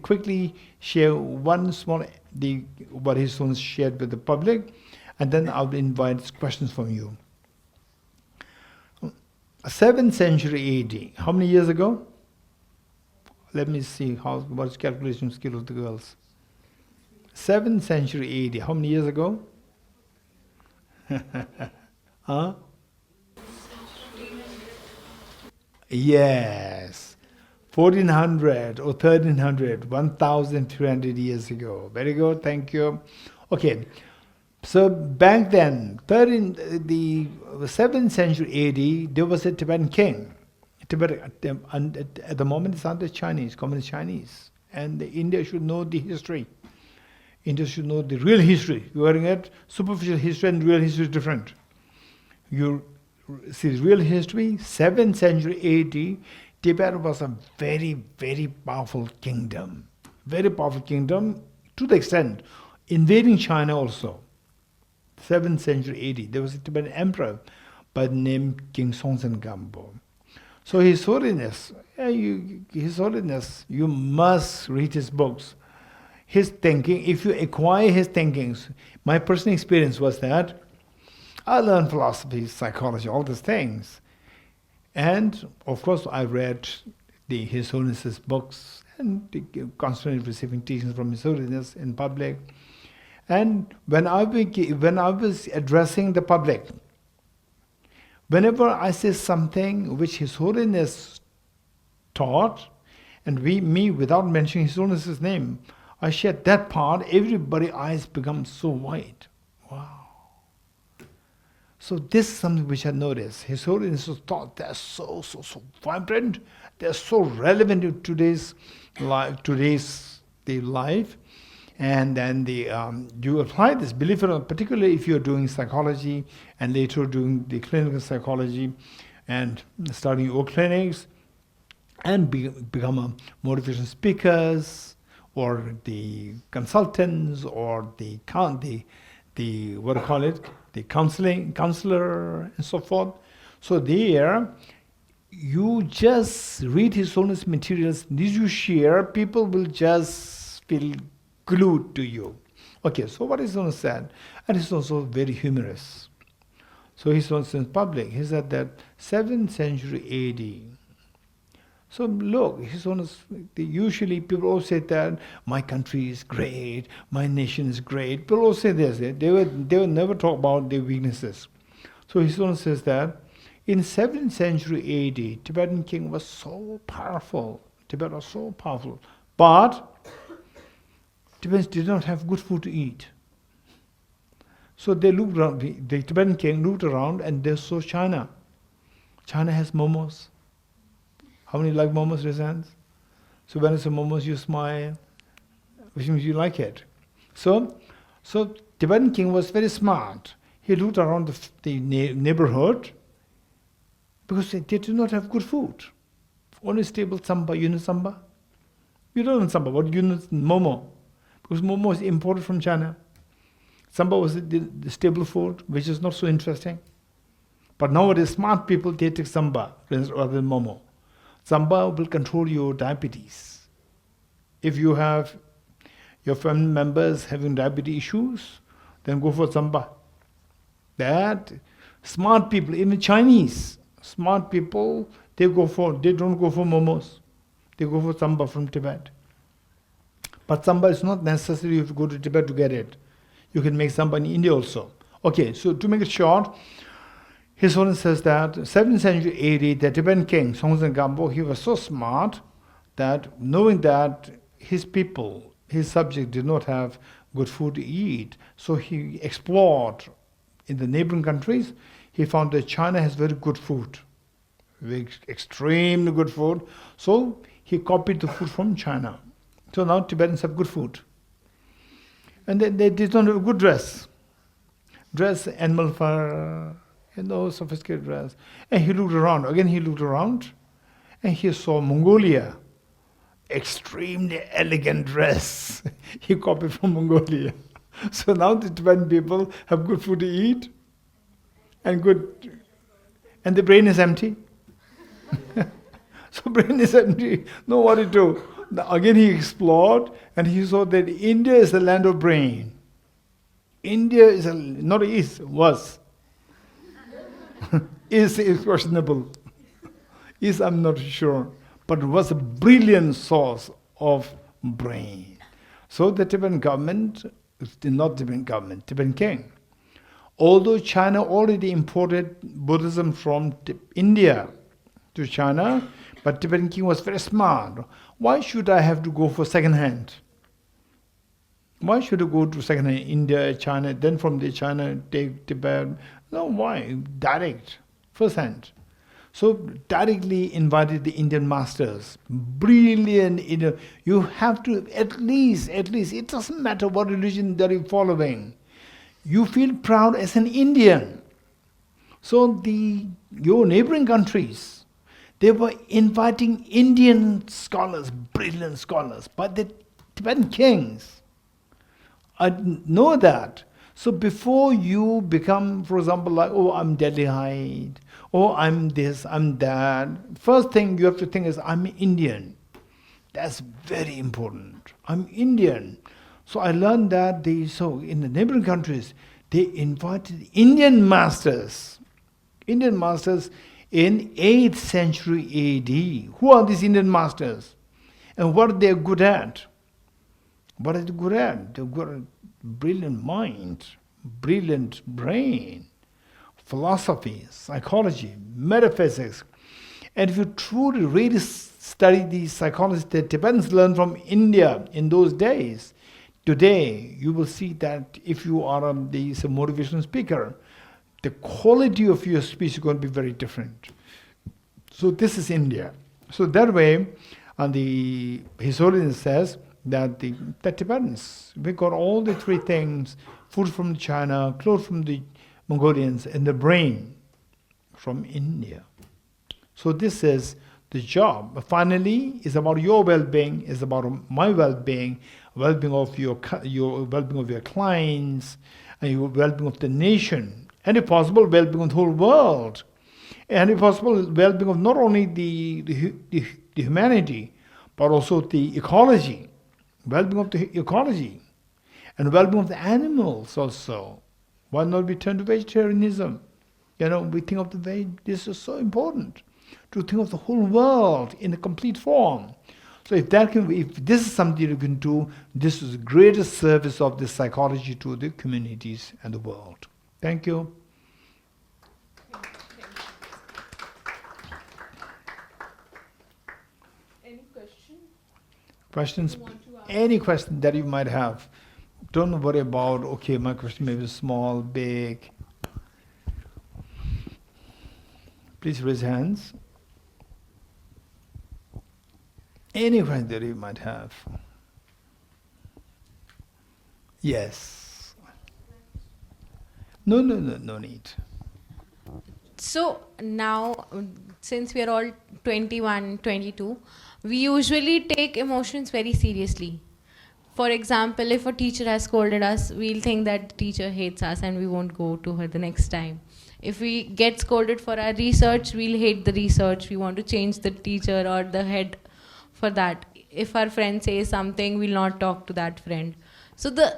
quickly share one small, what His Holiness shared with the public, and then I'll invite questions from you. 7th century AD, how many years ago? Let me see what's calculation skill of the girls. 7th century AD, how many years ago? Huh? Yes, 1400 or 1300, 1200 years ago. Very good, thank you. Okay, so back then, the 7th century AD, there was a Tibetan king. Tibet at the moment it's under Chinese, Communist Chinese. And India should know the history. India should know the real history. You are at superficial history and real history is different. You see real history, 7th century AD, Tibet was a very, very powerful kingdom. Very powerful kingdom to the extent invading China also. 7th century AD, there was a Tibetan emperor by the name King Songtsen Gampo. So His Holiness, you must read his books. His thinking, if you acquire his thinkings, my personal experience was that I learned philosophy, psychology, all these things. And of course I read His Holiness's books and constantly receiving teachings from His Holiness in public. And when I was addressing the public, whenever I say something which His Holiness taught, and me without mentioning His Holiness's name, I shared that part, everybody's eyes become so wide. Wow. So this is something which I noticed. His Holiness's thought, they're so vibrant, they're so relevant to today's life. And then you apply this, believe it or not, particularly if you're doing psychology and later doing the clinical psychology and starting your clinics and become a motivational speakers or the consultants or the counselor and so forth. So there, you just read His Holiness materials, these you share, people will just feel glued to you. Okay, so what His Holiness said, and it's also very humorous. So His Holiness in public, he said that 7th century AD. So look, His Holiness, usually people always say that my country is great, my nation is great. People always say this. They will never talk about their weaknesses. So his owner says that in 7th century AD, Tibetan king was so powerful. Tibet was so powerful. But Tibetans did not have good food to eat. So they looked around, the Tibetan king looked around and they saw China. China has momos. How many like momos, raise hands? So when it's a momos, you smile, which means you like it. So Tibetan king was very smart. He looked around the neighborhood because they did not have good food. Only stable samba. You know samba? You don't know samba, but you know momo. Because momo is imported from China. Samba was the stable food, which is not so interesting. But nowadays, smart people, they take samba rather than momo. Samba will control your diabetes. If you have your family members having diabetes issues, then go for samba. That smart people, even Chinese smart people, they don't go for momos. They go for samba from Tibet. But samba is not necessary if you go to Tibet to get it. You can make samba in India also. Okay, so to make it short, His Holiness says that 7th century AD, the Tibetan king, Songtsen Gampo, he was so smart that knowing that his people, his subjects did not have good food to eat, so he explored in the neighboring countries. He found that China has very good food, very extremely good food. So he copied the food from China. So now Tibetans have good food. And they did not have a good dress. Dress, animal fur, sophisticated dress. And he looked around. Again he looked around and he saw Mongolia. Extremely elegant dress. He copied from Mongolia. So now the Tibetan people have good food to eat and the brain is empty. So brain is empty, no what to do. Again he explored and he saw that India is the land of brain. India is was. is questionable. Is, I'm not sure. But it was a brilliant source of brain. So the Tibetan government, not Tibetan government, Tibetan king. Although China already imported Buddhism from India to China, but Tibetan king was very smart. Why should I have to go for second hand? Why should I go to second hand India, China, then from the China take Tibet? No, why? Direct, first hand. So directly invited the Indian masters. Brilliant Indian. You have to at least, it doesn't matter what religion that you're following. You feel proud as an Indian. So your neighboring countries, they were inviting Indian scholars, brilliant scholars, but the Tibetan kings. I know that. So before you become, for example, like, oh, I'm Delhiite, oh, I'm this, I'm that, first thing you have to think is, I'm Indian. That's very important. I'm Indian. So I learned that in the neighboring countries, they invited Indian masters in 8th century AD. Who are these Indian masters? And what are they good at? What are they good at? They've got a brilliant mind, brilliant brain, philosophy, psychology, metaphysics. And if you truly really study the psychology that Tibetans learned from India in those days, today you will see that if you are a motivational speaker, the quality of your speech is going to be very different. So this is India. So that way, His Holiness says that the Tibetans, we got all the three things: food from China, clothes from the Mongolians, and the brain from India. So this is the job. But finally, it's about your well-being, it's about my well-being, well-being of your well-being of your clients, and your well-being of the nation, and if possible, well-being of the whole world, and if possible, well-being of not only the humanity, but also the ecology. Well-being of the ecology and well-being of the animals also. Why not we turn to vegetarianism? We think of this is so important, to think of the whole world in a complete form. So if this is something you can do, this is the greatest service of this psychology to the communities and the world. Thank you. Questions, any question that you might have. Don't worry about, okay, my question may be small, big. Please raise hands. Any question that you might have. Yes. No need. So now, since we are all 21, 22, we usually take emotions very seriously. For example, if a teacher has scolded us, we'll think that the teacher hates us and we won't go to her the next time. If we get scolded for our research, we'll hate the research. We want to change the teacher or the head for that. If our friend says something, we'll not talk to that friend. So the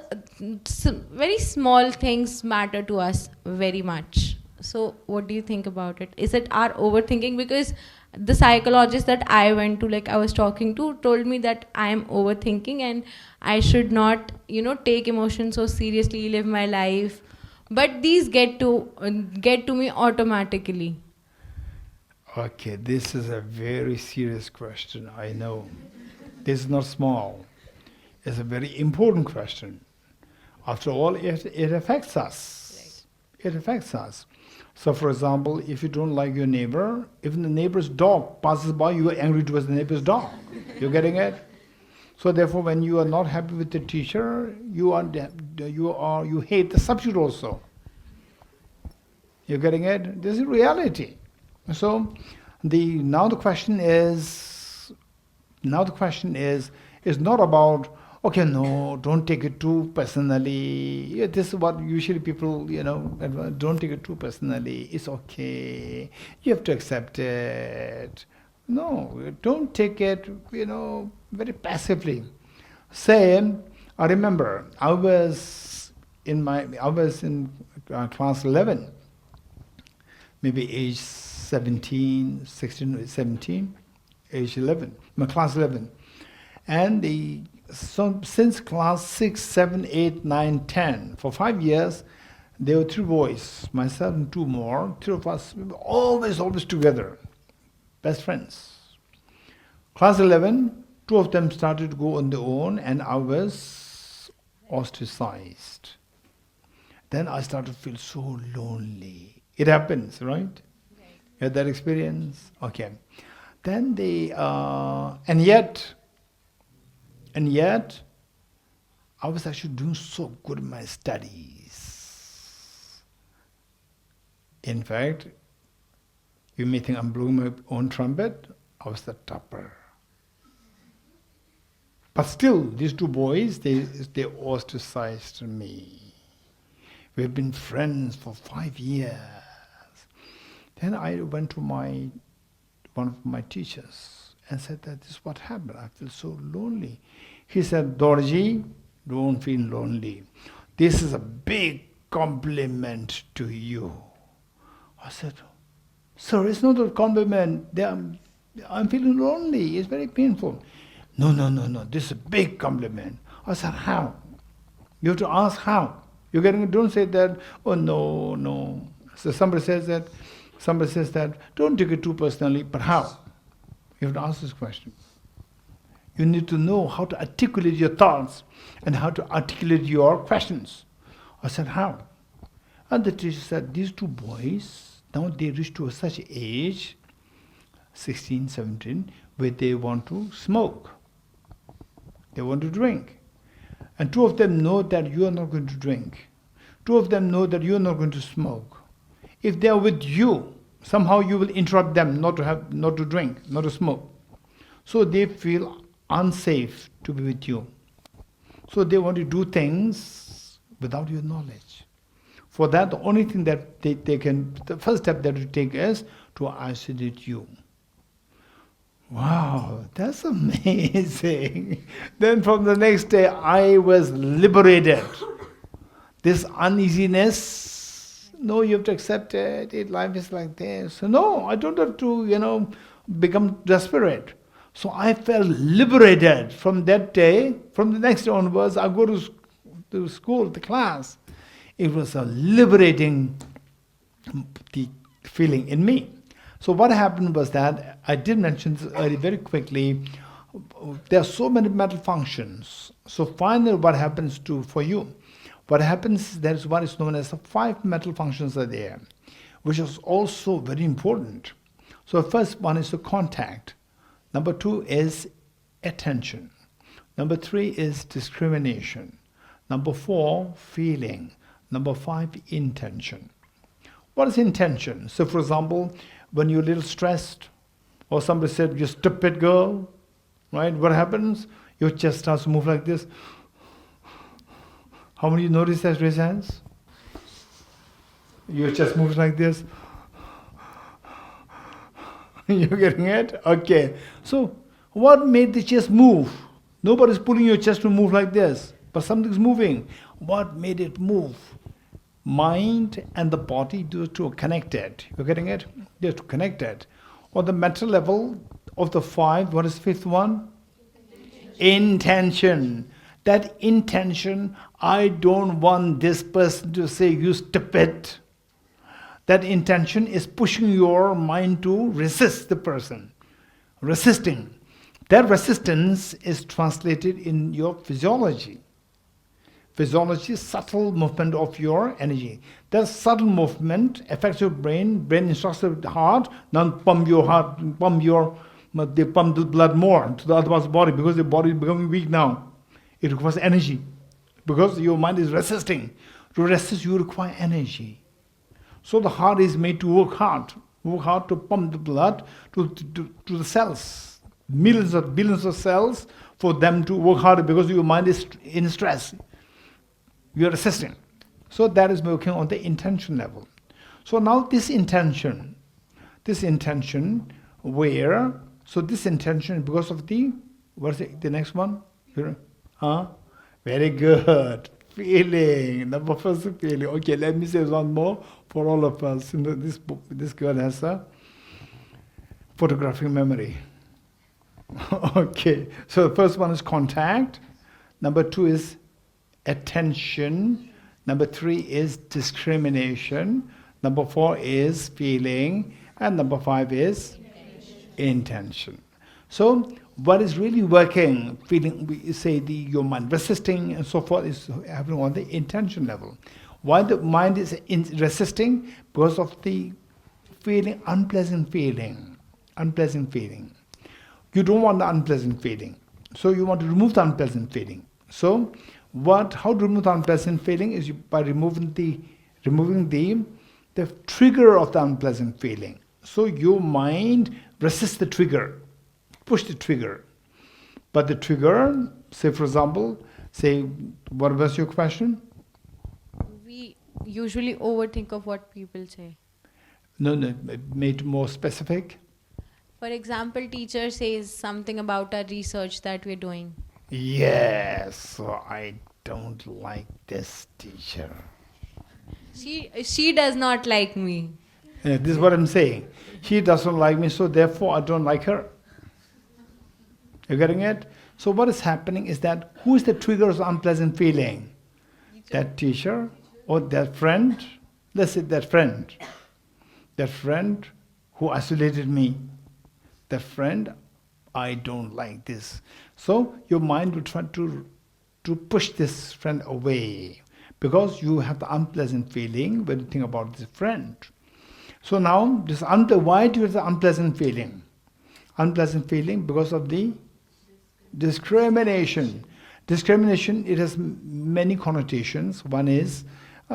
very small things matter to us very much. So what do you think about it? Is it our overthinking? Because the psychologist that I went to, like I was talking to, told me that I am overthinking and I should not, take emotions so seriously, live my life. But these get to me automatically. Okay, this is a very serious question, I know. This is not small. It's a very important question. After all, it affects us. Right. It affects us. So for example, if you don't like your neighbor, even the neighbor's dog passes by, you are angry towards the neighbor's dog. You're getting it? So therefore, when you are not happy with the teacher, you hate the subject also. You're getting it? This is reality. So now the question is not about, okay, no, don't take it too personally. Yeah, this is what usually people, don't take it too personally. It's okay. You have to accept it. No, don't take it, very passively. Say, I remember, I was in class 11, maybe age 17, 16, 17, age 11, my class 11. And since class 6, 7, 8, 9, 10, for 5 years, there were 3 boys, myself and 2 more, 3 of us, we were always together, best friends. Class 11, 2 of them started to go on their own and I was ostracized. Then I started to feel so lonely. It happens, right? Right. You had that experience? Okay. Then and yet, I was actually doing so good in my studies. In fact, you may think I'm blowing my own trumpet, I was the topper. But still, these 2 boys, they ostracized me. We've been friends for 5 years. Then I went to one of my teachers and said that this is what happened. I feel so lonely. He said, Dorji, don't feel lonely. This is a big compliment to you. I said, sir, it's not a compliment. I'm feeling lonely. It's very painful. No, this is a big compliment. I said, how? You have to ask how. You're getting it? Don't say that, oh no. So somebody says that, don't take it too personally, but how? You have to ask this question. You need to know how to articulate your thoughts and how to articulate your questions. I said, how? And the teacher said, these 2 boys, now they reach to such age, 16, 17, where they want to smoke. They want to drink. And 2 of them know that you are not going to drink. 2 of them know that you are not going to smoke. If they are with you, somehow you will interrupt them not to drink, not to smoke. So they feel unsafe to be with you. So they want to do things without your knowledge. For that, the only thing that the first step that you take is to isolate you. Wow, that's amazing. Then from the next day, I was liberated. This uneasiness, no, you have to accept it. Life is like this. So no, I don't have to, become desperate. So I felt liberated from that day. From the next day onwards, I go to school, the class. It was a liberating feeling in me. So what happened was that, I did mention this earlier very quickly, there are so many mental functions. So finally what happens for you? What happens is there is what is known as the 5 mental functions are there, which is also very important. So first one is the contact. Number 2 is attention. Number 3 is discrimination. Number 4, feeling. Number 5, intention. What is intention? So for example, when you're a little stressed, or somebody said, you stupid girl, right? What happens? Your chest starts to move like this. How many notice that? Raise hands. Your chest moves like this. You're getting it? Okay. So, what made the chest move? Nobody's pulling your chest to move like this, but something's moving. What made it move? Mind and the body, those two are connected. You're getting it? They're connected. On the mental level of the 5, what is the 5th one? Intention. That intention, I don't want this person to say, you stupid. That intention is pushing your mind to resist the person. Resisting. That resistance is translated in your physiology. Physiology is subtle movement of your energy. That subtle movement affects your brain. Brain instructs the heart, now pump your heart, they pump the blood more to the other parts of the body because the body is becoming weak now. It requires energy because your mind is resisting. To resist, you require energy. So the heart is made to work hard to pump the blood to the cells. Millions of billions of cells for them to work harder because your mind is in stress. You are resisting. So that is working on the intention level. So now this intention where, so this intention because of the, what is it, the next one? Very good. Feeling, number first feeling. Okay, let me say one more for all of us. You know, this girl has a photographic memory. Okay, so the first one is contact. Number 2 is attention. Number 3 is discrimination. Number 4 is feeling. And number 5 is intention. So what is really working, feeling, we say your mind resisting and so forth, is happening on the intention level. Why the mind is resisting? Because of the feeling, unpleasant feeling. Unpleasant feeling. You don't want the unpleasant feeling. So you want to remove the unpleasant feeling. So how to remove the unpleasant feeling is by removing the trigger of the unpleasant feeling. So your mind resists the trigger. Push the trigger. But the trigger, say for example, what was your question? We usually overthink of what people say. No, made more specific. For example, teacher says something about our research that we're doing. Yes, so I don't like this teacher. She does not like me. Yeah, this is what I'm saying. She doesn't like me, so therefore I don't like her. You're getting it? So what is happening is that who is the trigger of unpleasant feeling? That teacher or that friend? Let's say that friend. That friend who isolated me. That friend, I don't like this. So your mind will try to push this friend away because you have the unpleasant feeling when you think about this friend. So now, why do you have the unpleasant feeling? Unpleasant feeling because of the discrimination. Discrimination, it has many connotations. One is,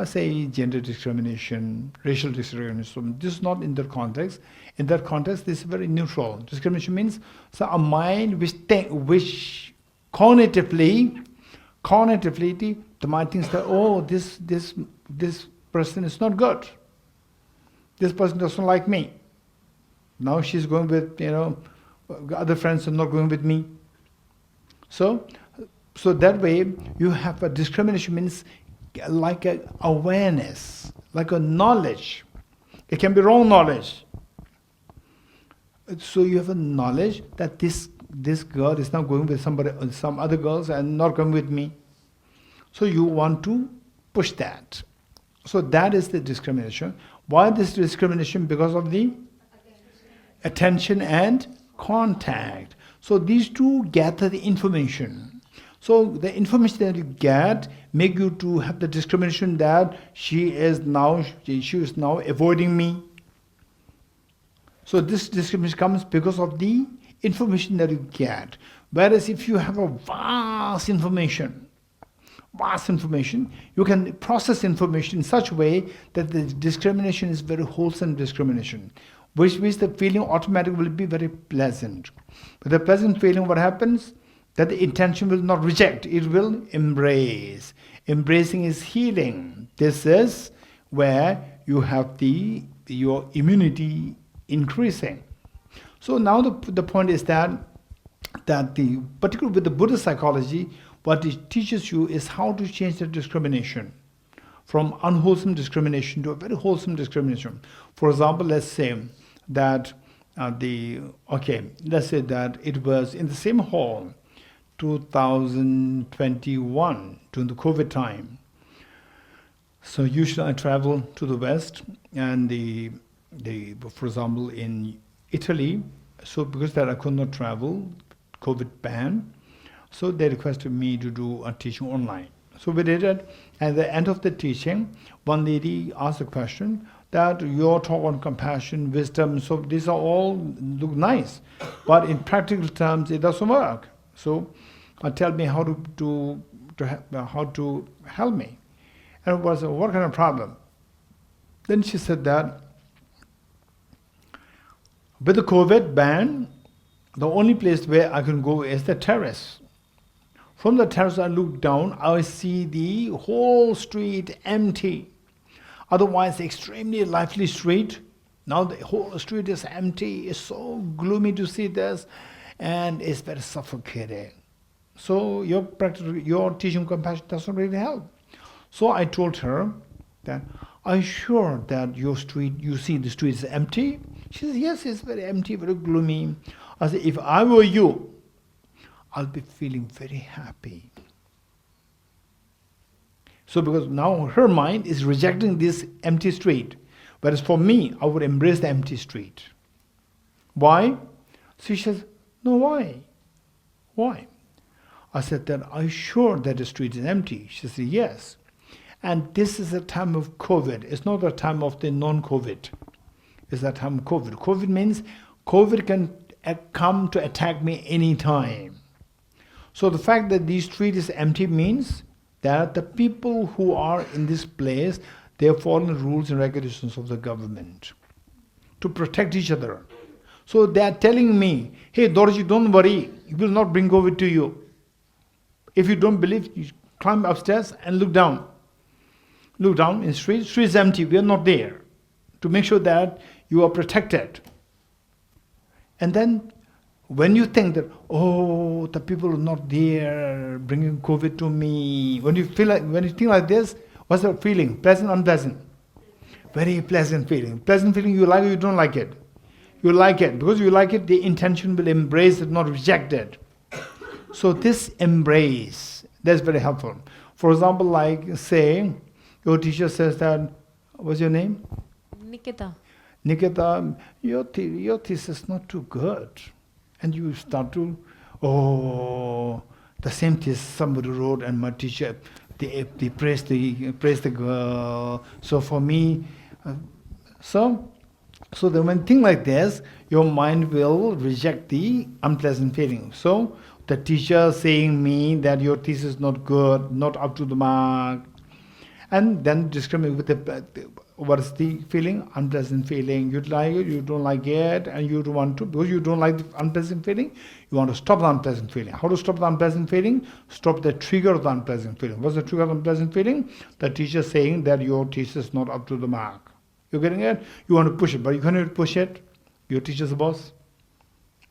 say, gender discrimination, racial discrimination. This is not in that context. In that context, this is very neutral. Discrimination means a mind which cognitively, the mind thinks that, oh, this person is not good. This person doesn't like me. Now she's going with, other friends are not going with me. So that way you have a discrimination means like an awareness, like a knowledge. It can be wrong knowledge. So you have a knowledge that this girl is now going with some other girls and not going with me. So you want to push that. So that is the discrimination. Why this discrimination? Because of the attention and contact. So these two gather the information. So the information that you get make you to have the discrimination that she is now avoiding me. So this discrimination comes because of the information that you get. Whereas if you have a vast information, you can process information in such a way that the discrimination is very wholesome discrimination, which means the feeling automatically will be very pleasant. With a pleasant feeling, what happens? That the intention will not reject, it will embrace. Embracing is healing. This is where you have your immunity increasing. So now the point is that particularly with the Buddhist psychology, what it teaches you is how to change the discrimination from unwholesome discrimination to a very wholesome discrimination. For example, let's say that let's say that it was in the same hall, 2021, during the COVID time. So usually I travel to the West, and for example in Italy, so because that I could not travel, COVID ban, so they requested me to do a teaching online. So we did it. At the end of the teaching, one lady asked a question that your talk on compassion, wisdom, so these are all look nice, but in practical terms it doesn't work. So tell me how to help me. And it was, what kind of problem? Then she said that with the COVID ban, the only place where I can go is the terrace. From the terrace I look down, I see the whole street empty. Otherwise, extremely lively street. Now the whole street is empty. It's so gloomy to see this, and it's very suffocating. So your teaching compassion doesn't really help. So I told her that, are you sure that you see the street is empty? She says, yes, it's very empty, very gloomy. I said, if I were you, I'll be feeling very happy. So because now her mind is rejecting this empty street. Whereas for me, I would embrace the empty street. Why? So she says, no, why? Why? I said, that, are you sure that the street is empty? She said, yes. And this is a time of COVID. It's not a time of the non-COVID. It's a time of COVID. COVID means COVID can come to attack me anytime. So the fact that this street is empty means that the people who are in this place, they have followed the rules and regulations of the government to protect each other. So they are telling me, hey Dorji, don't worry, it will not bring COVID to you. If you don't believe, you climb upstairs and look down. Look down in the street. The street is empty, we are not there. To make sure that you are protected. And then when you think that, oh, the people are not there, bringing COVID to me. When you think like this, what's the feeling? Pleasant, unpleasant? Very pleasant feeling. Pleasant feeling, you like it, you don't like it. You like it. Because you like it, the intention will embrace it, not reject it. So this embrace, that's very helpful. For example, like say, your teacher says that, what's your name? Nikita. Nikita, your thesis is not too good. And you start to, oh, the same thesis somebody wrote, and my teacher, they praised the girl. So for me, so then when things like this, your mind will reject the unpleasant feeling. So the teacher saying me that your thesis is not good, not up to the mark, and then discriminate with what is the feeling? Unpleasant feeling. You like it, you don't like it, and you don't want to, because you don't like the unpleasant feeling, you want to stop the unpleasant feeling. How to stop the unpleasant feeling? Stop the trigger of the unpleasant feeling. What's the trigger of the unpleasant feeling? The teacher saying that your thesis is not up to the mark. You're getting it? You want to push it, but you cannot push it. Your teacher's the boss.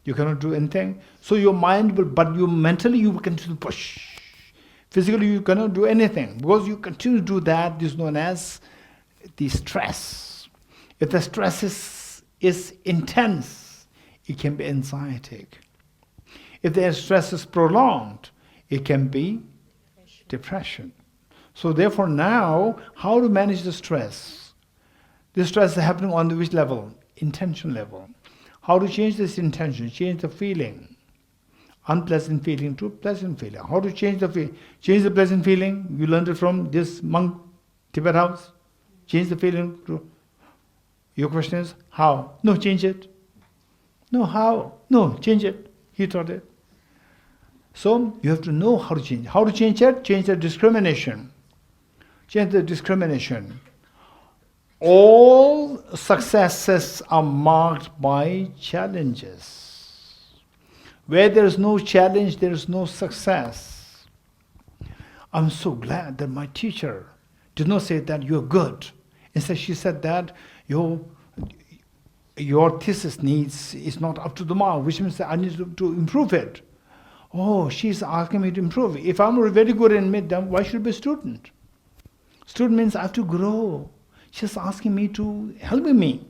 You cannot do anything. So your mind will, but you mentally you will continue to push. Physically you cannot do anything. Because you continue to do that, this is known as the stress. If the stress is intense, it can be anxietic. If the stress is prolonged, it can be depression. So therefore now, how to manage the stress? This stress is happening on which level? Intention level. How to change this intention, change the feeling? Unpleasant feeling to pleasant feeling. How to change the pleasant feeling? You learned it from this monk, Tibet house. Change the feeling to... Your question is, how? No, change it. No, how? No, change it. He taught it. So, you have to know how to change. How to change it? Change the discrimination. Change the discrimination. All successes are marked by challenges. Where there is no challenge, there is no success. I'm so glad that my teacher did not say that you're good. Instead, she said that your thesis is not up to the mark, which means that I need to improve it. Oh, she's asking me to improve. If I'm very good in mid, then why should I be a student? Student means I have to grow. She's asking me to, helping me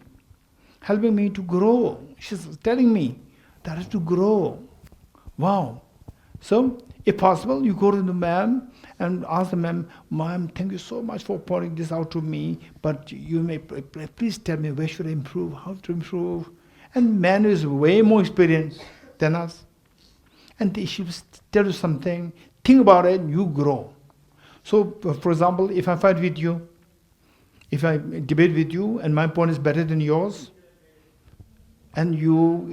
to grow. She's telling me that I have to grow. Wow. So, if possible, you go to the ma'am and ask the ma'am, thank you so much for pointing this out to me, but you may please tell me where should I improve, how to improve. And man is way more experienced than us. And she will tell you something, think about it, you grow. So, for example, if I fight with you, if I debate with you and my point is better than yours, and you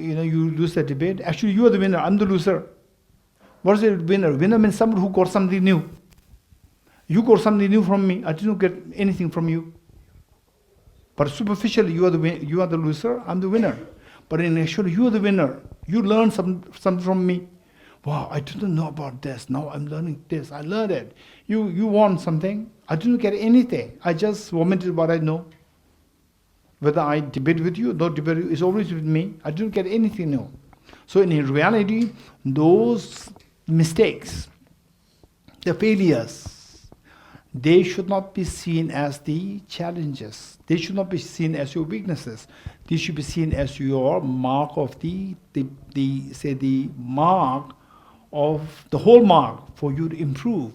lose the debate, actually you are the winner, I'm the loser. What is a winner? Winner means someone who got something new. You got something new from me, I didn't get anything from you. But superficially you are the loser, I'm the winner. But in actually you are the winner. You learn something from me. Wow, I didn't know about this. Now I'm learning this. I learned it. You want something. I didn't get anything. I just vomited what I know. Whether I debate with you, no debate is always with me. I didn't get anything new. So in reality, those mistakes, the failures, they should not be seen as the challenges. They should not be seen as your weaknesses. They should be seen as your mark of the mark of the whole mark for you to improve.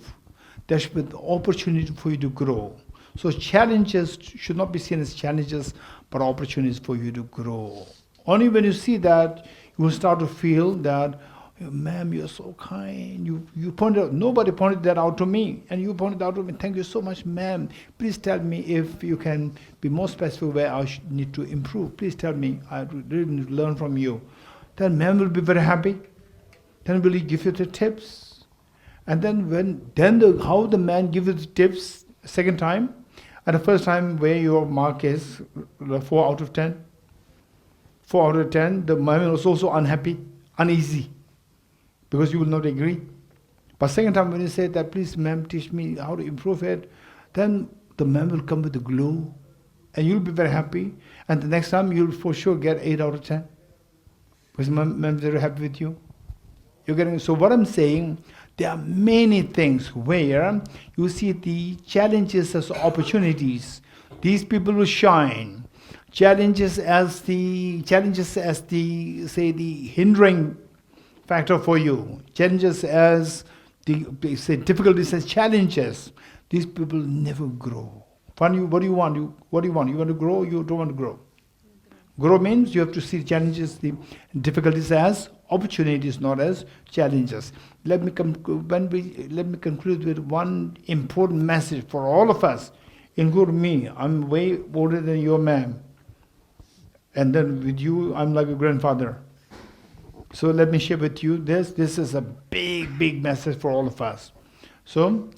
There should be the opportunity for you to grow. So challenges should not be seen as challenges, but opportunities for you to grow. Only when you see that, you will start to feel that, ma'am, you're so kind. You pointed out, nobody pointed that out to me, and you pointed out to me. Thank you so much, ma'am. Please tell me if you can be more specific where I need to improve. Please tell me. I really need to learn from you. Then ma'am will be very happy. Then will he give you the tips? And then how the man gives you the tips second time, and the first time where your mark is 4 out of 10. 4 out of 10, the man was also unhappy, uneasy, because you will not agree. But second time when you say that, please ma'am, teach me how to improve it, then the man will come with a glow, and you'll be very happy. And the next time you'll for sure get 8 out of 10, because ma'am is very happy with you. You're getting. So what I'm saying, there are many things where you see the challenges as opportunities. These people will shine. Challenges as the hindering factor for you. Challenges as difficulties as challenges. These people never grow. What do you want? You want to grow? You don't want to grow. Grow means you have to see challenges, the difficulties as opportunities, not as challenges. Let me conclude with one important message for all of us, including me. I'm way older than your ma'am. And then with you, I'm like a grandfather. So let me share with you this. This is a big message for all of us. So,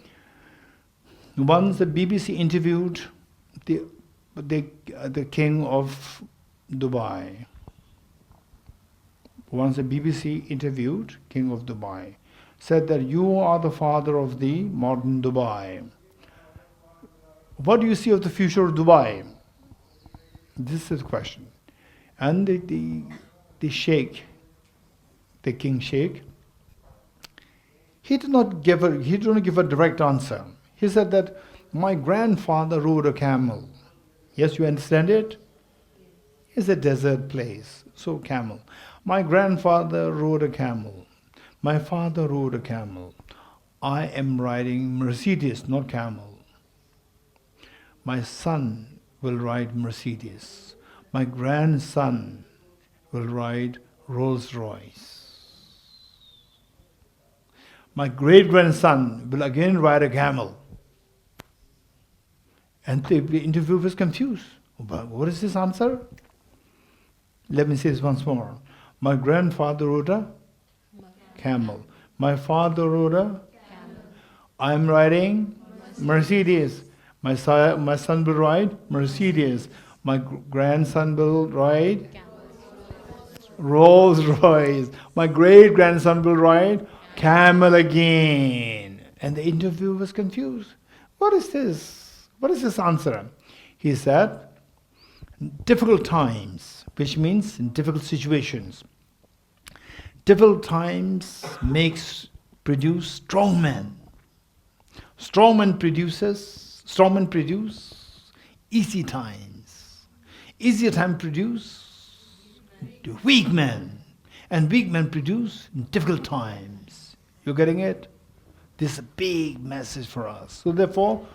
once the BBC interviewed the king of Dubai. Once the BBC interviewed king of Dubai, said that you are the father of the modern Dubai. What do you see of the future of Dubai? This is the question. And the sheikh, the king sheikh, he did not give a direct answer. He said that my grandfather rode a camel. Yes, you understand it? It's a desert place, so camel. My grandfather rode a camel. My father rode a camel. I am riding Mercedes, not camel. My son will ride Mercedes. My grandson will ride Rolls-Royce. My great-grandson will again ride a camel. And the interviewer was confused. What is this answer? Let me say this once more. My grandfather rode a camel. My father rode a camel. I'm riding Mercedes. My son will ride Mercedes. My grandson will ride Rolls Royce. My great-grandson will ride camel again. And the interviewer was confused. What is this? What is this answer? He said, difficult times, which means in difficult situations. Difficult times produce strong men. Strong men produce easy times. Easier time produce weak men. And weak men produce difficult times. You're getting it? This is a big message for us. So therefore,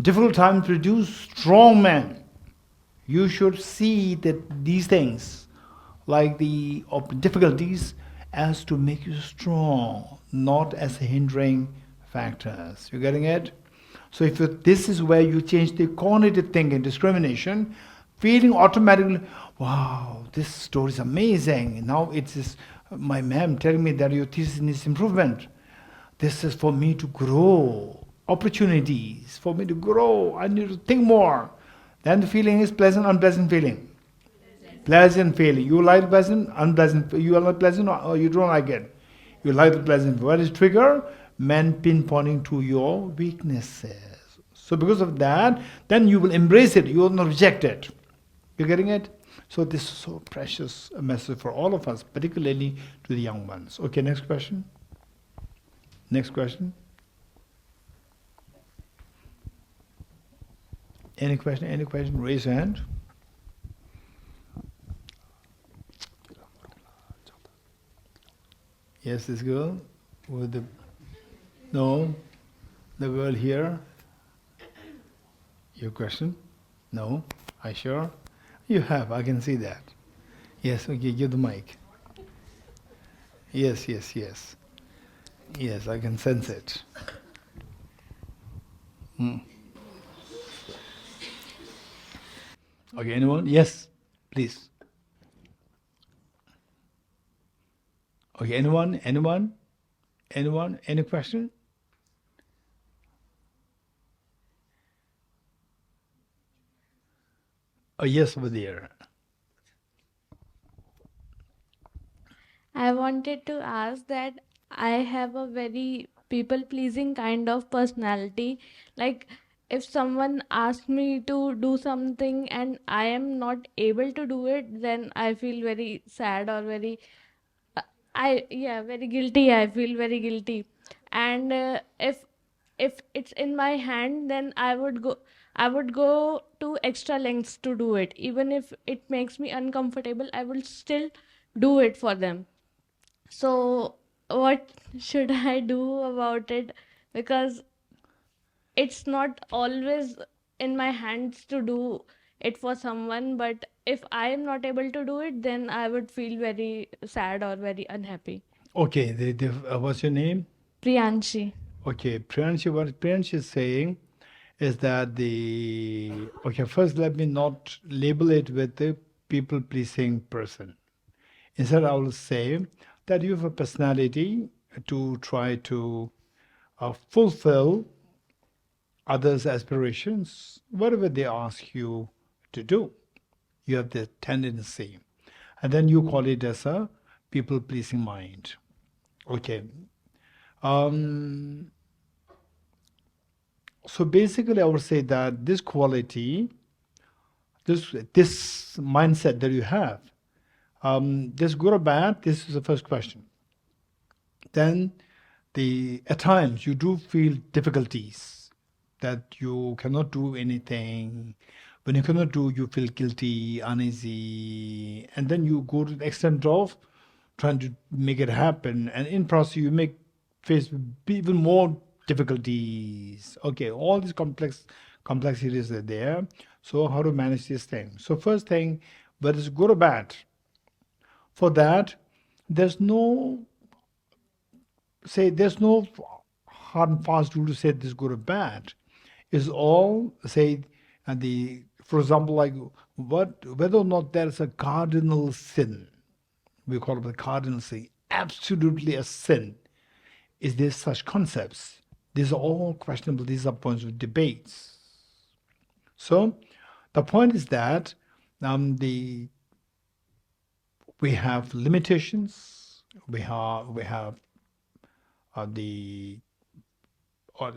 difficult times produce strong men. You should see that these things, like the difficulties, as to make you strong, not as hindering factors. You getting it? So if this is where you change the cognitive thinking, discrimination, feeling automatically, wow, this story is amazing. Now it is my ma'am telling me that your thesis needs improvement. This is for me to grow, opportunities for me to grow. I need to think more. Then the feeling is pleasant, unpleasant feeling. Pleasant feeling. You like pleasant, unpleasant. You are not pleasant or you don't like it. You like the pleasant. What is trigger? Men pinpointing to your weaknesses. So because of that, then you will embrace it. You will not reject it. You getting it? So this is so precious a message for all of us, particularly to the young ones. Okay, next question. Next question. Any question? Any question? Raise your hand. Yes, this girl with the no, the girl here. Your question? No, I sure you have. I can see that. Yes. Okay, give the mic. Yes, yes, yes. Yes, I can sense it. Okay, anyone? Yes, please. Okay, anyone? Anyone? Anyone? Any question? Oh, yes, over there. I wanted to ask that I have a very people-pleasing kind of personality. Like, if someone asks me to do something and I am not able to do it, then I feel very sad or very, very guilty. I feel very guilty. And if it's in my hand, then I would go to extra lengths to do it. Even if it makes me uncomfortable, I will still do it for them. So, what should I do about it? Because it's not always in my hands to do it for someone, but if I am not able to do it, then I would feel very sad or very unhappy. Okay, what's your name? Priyanshi. Okay, Priyanshi, what Priyanshi is saying is that okay, first let me not label it with the people-pleasing person. Instead, I will say that you have a personality to try to fulfill others' aspirations, whatever they ask you to do. You have the tendency. And then you call it as a people-pleasing mind. Okay. So basically, I would say that this quality, this mindset that you have, this good or bad, this is the first question. Then at times you do feel difficulties that you cannot do anything. When you cannot do, you feel guilty, uneasy, and then you go to the extent of trying to make it happen, and in process you face even more difficulties. Okay, all these complexities are there. So how to manage this thing? So first thing, whether it's good or bad, for that there's no say there's no hard and fast rule to say this is good or bad. It's all say for example, like whether or not there is a cardinal sin. We call it a cardinal sin. Absolutely a sin. Is there such concepts? These are all questionable. These are points of debates. So the point is that we have limitations. We have the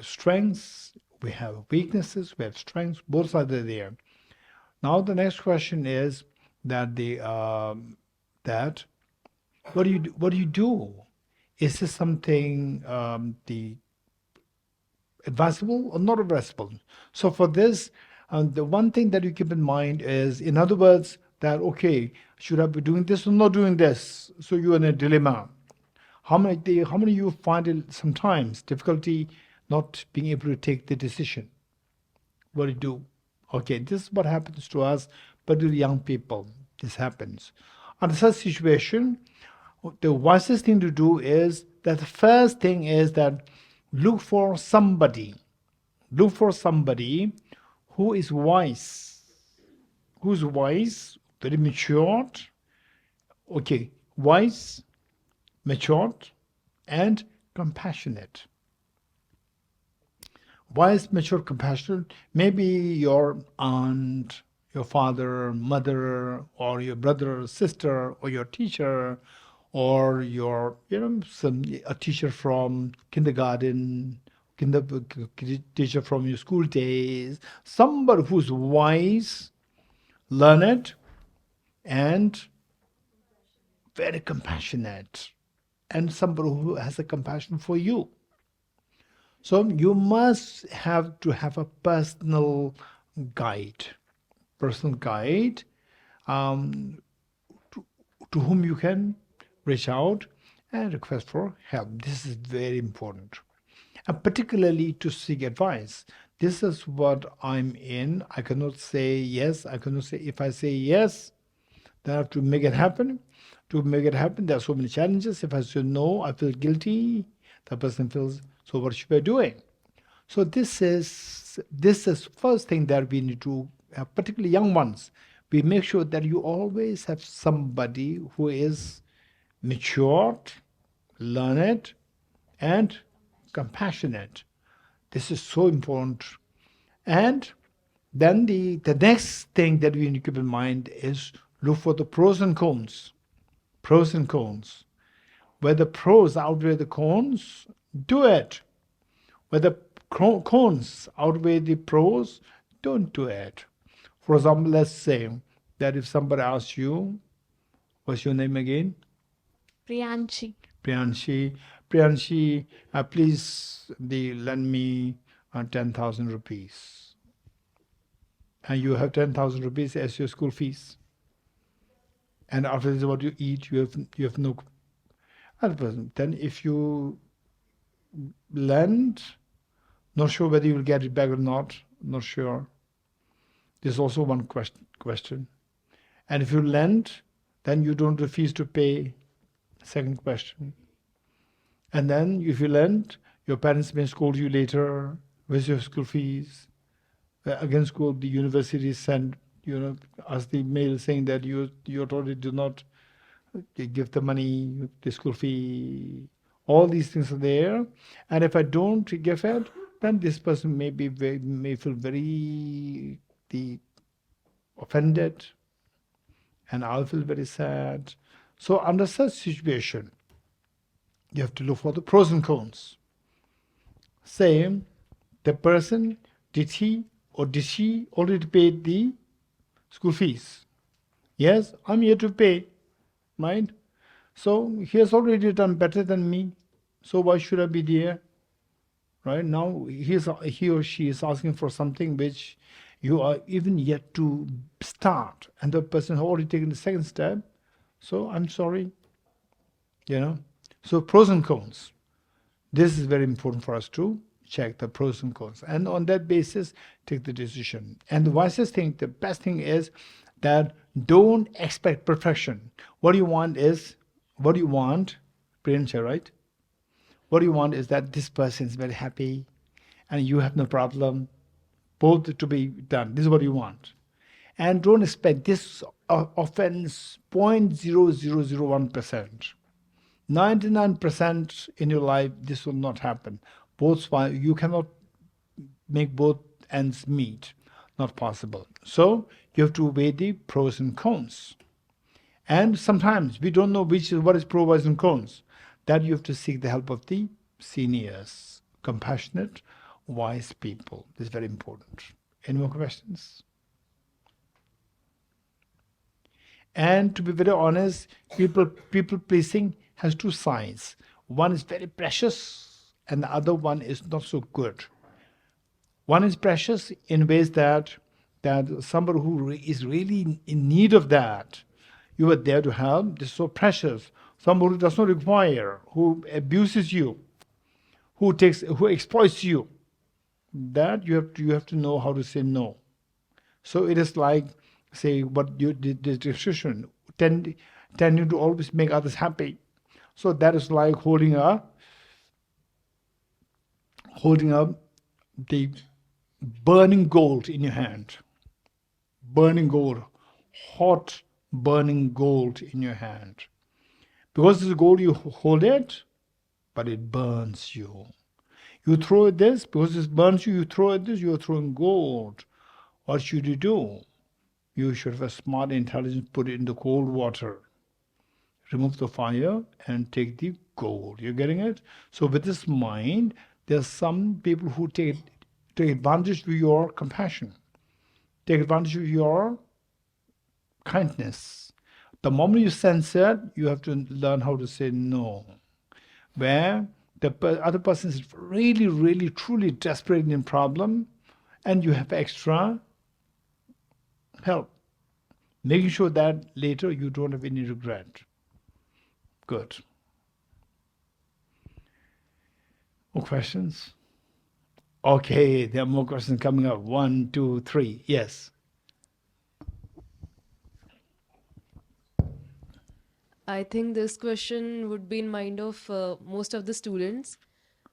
strengths. We have weaknesses. We have strengths. Both sides are there. Now the next question is that what do you do? Is this something the advisable or not advisable? So for this, the one thing that you keep in mind is, in other words, that okay, should I be doing this or not doing this? So you're in a dilemma. How many of you find it sometimes difficulty not being able to take the decision? What do you do? Okay, this is what happens to us, particularly young people. This happens. Under such situation, the wisest thing to do is that the first thing is that look for somebody who is wise, very matured, okay, wise, matured, and compassionate. Wise, mature, compassionate. Maybe your aunt, your father, mother, or your brother or sister, or your teacher, or your, a teacher from kindergarten, teacher from your school days, somebody who's wise, learned, and very compassionate, and somebody who has a compassion for you. So you must have to have a personal guide, to whom you can reach out and request for help. This is very important. And particularly to seek advice. This is what I'm in. I cannot say yes. I cannot say, if I say yes, then I have to make it happen. To make it happen, there are so many challenges. If I say no, I feel guilty. The person feels, so what should I do? So this is first thing that we need to, particularly young ones, we make sure that you always have somebody who is matured, learned, and compassionate. This is so important. And then the next thing that we need to keep in mind is look for the pros and cons. Pros and cons. Where the pros outweigh the cons, do it. Where the cons outweigh the pros, don't do it. For example, let's say that if somebody asks you, what's your name again? Priyanshi. Priyanshi, please lend me 10,000 rupees. And you have 10,000 rupees as your school fees. And after this, what you eat, you have no. Then if you lend, not sure whether you will get it back or not sure. There's also one question. And if you lend, then you don't have fees to pay. Second question. And then if you lend, your parents may scold you later with your school fees. Again, the university send, as the mail saying that you already do not give the money, the school fee. All these things are there. And if I don't give it, then this person may feel very offended, and I'll feel very sad. So under such situation, you have to look for the pros and cons. Say, the person, did he or did she already pay the school fees? Yes, I'm here to pay, right? So he has already done better than me. So why should I be there? Right now, he or she is asking for something which you are even yet to start, and the person has already taken the second step. So I'm sorry. So pros and cons. This is very important for us to check the pros and cons, and on that basis, take the decision. And the wisest thing, the best thing is that don't expect perfection. What you want, Priyanka, right? What you want is that this person is very happy and you have no problem, both to be done. This is what you want. And don't expect this offense 0.0001%. 99% in your life, this will not happen. You cannot make both ends meet. Not possible. So you have to weigh the pros and cons. And sometimes we don't know what is pros and cons. That you have to seek the help of the seniors, compassionate, wise people. This is very important. Any more questions? And to be very honest, people pleasing has two sides. One is very precious and the other one is not so good. One is precious in ways that somebody who is really in need of that, you are there to help. This is so precious. Somebody who does not require, who abuses you, who exploits you, that you have to know how to say no. So it is like, say, what the description, tending to always make others happy. So that is like holding up the burning gold in your hand. Burning gold, hot burning gold in your hand. Because it's gold, you hold it, but it burns you. You throw at this, because it burns you, you throw at this, you are throwing gold. What should you do? You should have a smart intelligence, put it in the cold water. Remove the fire and take the gold. You're getting it? So with this mind, there's some people who take advantage of your compassion, take advantage of your kindness. The moment you sense it, you have to learn how to say no. Where the other person is really, really, truly desperate in problem, and you have extra help. Making sure that later you don't have any regret. Good. More questions? Okay, there are more questions coming up. 1, 2, 3. Yes. I think this question would be in mind of most of the students.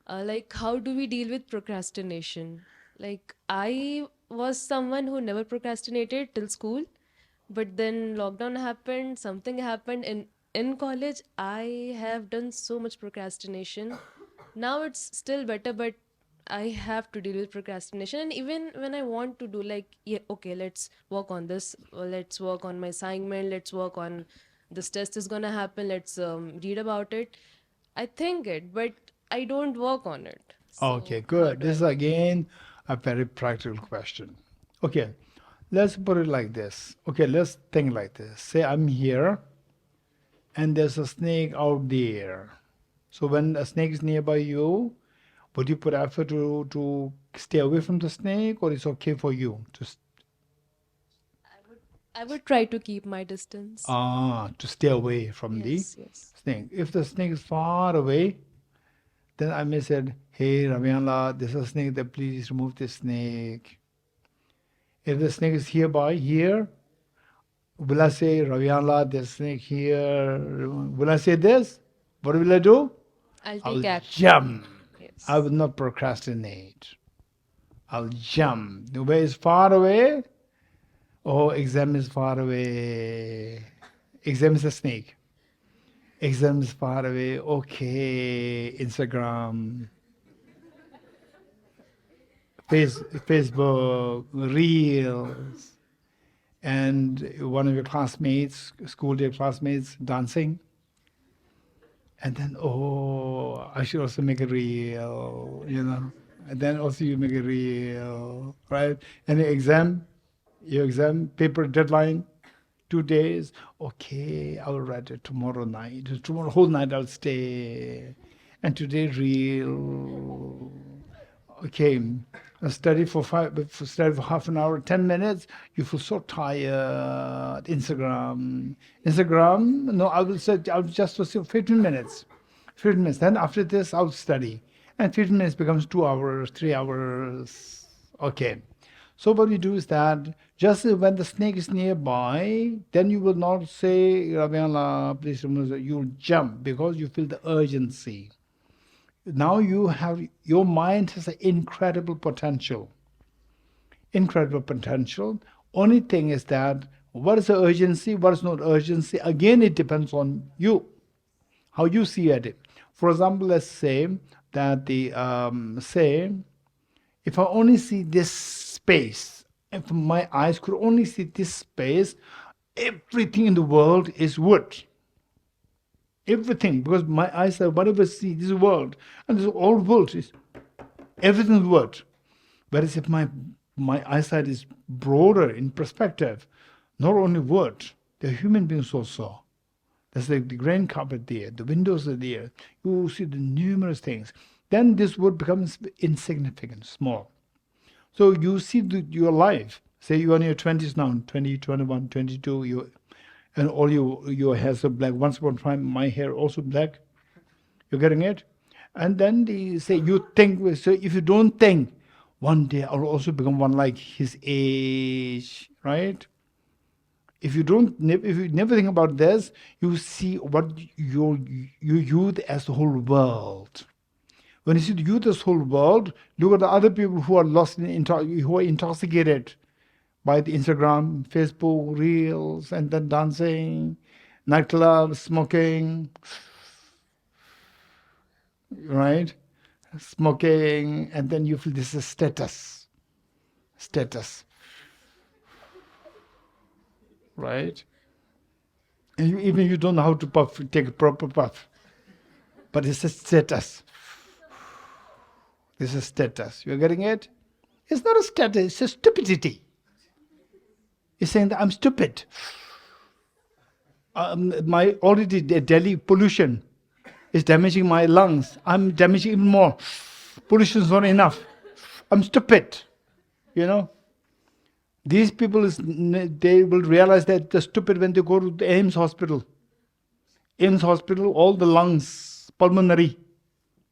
Like, how do we deal with procrastination? Like, I was someone who never procrastinated till school, but then lockdown happened, something happened in college. I have done so much procrastination. Now it's still better, but I have to deal with procrastination. And even when I want to do, like, yeah, okay, let's work on this, or let's work on my assignment, let's work on this test is gonna happen, let's read about it. I think it, but I don't work on it. So Okay, how good. do This is I- again a very practical question. Okay, let's put it like this. Okay, let's think like this. Say I'm here and there's a snake out there. So when a snake is nearby you, would you put effort to stay away from the snake, or it's okay for you to I would try to keep my distance. to stay away from the Yes. snake? If the snake is far away, then I may say, hey, Ravianla, there's a snake there, please remove this snake. If the snake is here, will I say, Ravianla, there's a snake here? Will I say this? What will I do? I'll I'll take action. jump. Yes. I will not procrastinate. I'll jump. The way is far away. Oh, exam is far away. Exam is a snake. Exam is far away. Okay, Instagram, Facebook, Reels, and one of your classmates, school day classmates, dancing. And then, oh, I should also make a reel, And then also you make a reel, right? And your exam paper deadline, 2 days. Okay, I'll write it tomorrow night. Tomorrow whole night I'll stay. And today reel. Okay, study for half an hour, 10 minutes. You feel so tired. Instagram. No, I'll just for 15 minutes. 15 minutes. Then after this, I'll study. And 15 minutes becomes 2 hours, 3 hours. Okay. So what you do is that just when the snake is nearby, then you will not say, Ravianla, please remove it. You'll jump because you feel the urgency. Now your mind has an incredible potential. Incredible potential. Only thing is that what is the urgency, what is not urgency? Again, it depends on you, how you see it. For example, let's say that if I only see this space, if my eyes could only see this space, everything in the world is wood. Everything, because my eyes are whatever see this world, and this all world is everything is wood. Whereas if my eyesight is broader in perspective, not only wood, there are human beings also. There's like the grain carpet there, the windows are there. You see the numerous things. Then this wood becomes insignificant, small. So you see your life. Say you're in your 20s now, 20, 21, 22, and all your hairs are black. Once upon a time, my hair also black. You're getting it? And then they say you think. So if you don't think, one day I'll also become one like his age, right? If you never think about this, you see what your youth as the whole world. When you see the youth as the whole world, look at the other people who are lost who are intoxicated by the Instagram, Facebook, Reels, and then dancing, nightclubs, smoking, right? Smoking, and then you feel this is status, right? And even you don't know how to puff, take a proper puff, but it's a status. This is status. You're getting it? It's not a status, it's a stupidity. It's saying that I'm stupid. My already Delhi pollution is damaging my lungs. I'm damaging even more. Pollution is not enough. I'm stupid. You know? These people, they will realize that they're stupid when they go to the AIMS hospital. AIMS hospital, all the lungs, pulmonary,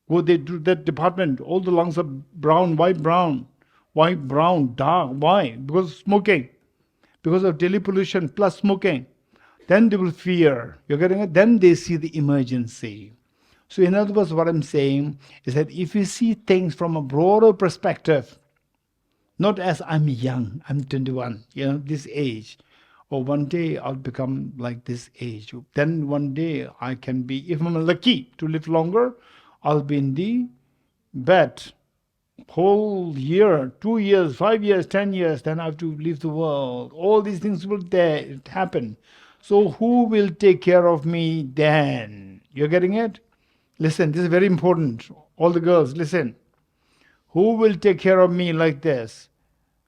go they do that department, all the lungs are brown, white, brown, dark. Why? Because of smoking. Because of daily pollution plus smoking. Then they will fear. You're getting it? Then they see the emergency. So in other words, what I'm saying is that if you see things from a broader perspective, not as I'm young, I'm 21, this age, or one day I'll become like this age. Then one day I can be, if I'm lucky to live longer, I'll be in the bed whole year, 2 years, 5 years, 10 years, then I have to leave the world. All these things will happen. So who will take care of me then? You're getting it? Listen, this is very important. All the girls, listen. Who will take care of me like this?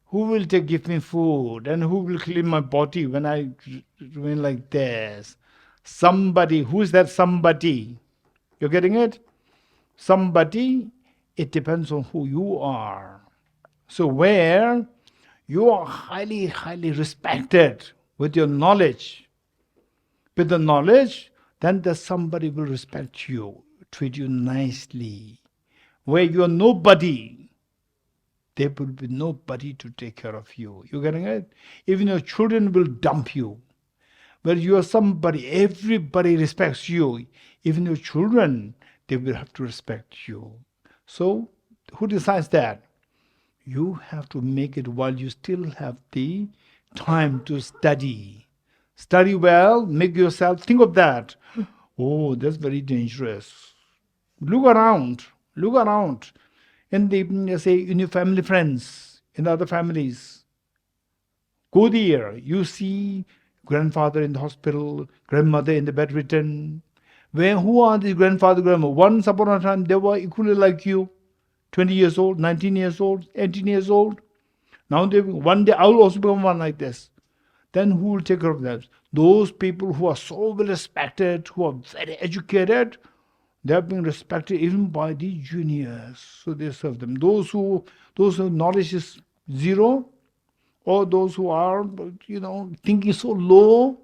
Who will give me food? And who will clean my body when I remain like this? Somebody. Who is that somebody? You're getting it? Somebody, it depends on who you are. So where you are highly, highly respected with your knowledge, with the knowledge, then the somebody will respect you, treat you nicely. Where you are nobody, there will be nobody to take care of you. You getting it? Even your children will dump you. Where you are somebody, everybody respects you. Even your children, they will have to respect you. So, who decides that? You have to make it while you still have the time to study. Study well, make yourself, think of that. Oh, that's very dangerous. Look around. In in your family friends, in other families. Go there. You see grandfather in the hospital, grandmother in the bedridden. Who are these grandfather, grandmother? Once upon a time, they were equally like you. 20 years old, 19 years old, 18 years old. Now, one day I will also become one like this. Then who will take care of them? Those people who are so well respected, who are very educated, they are being respected even by the juniors. So they serve them. Those who knowledge is zero, or those who are, thinking so low,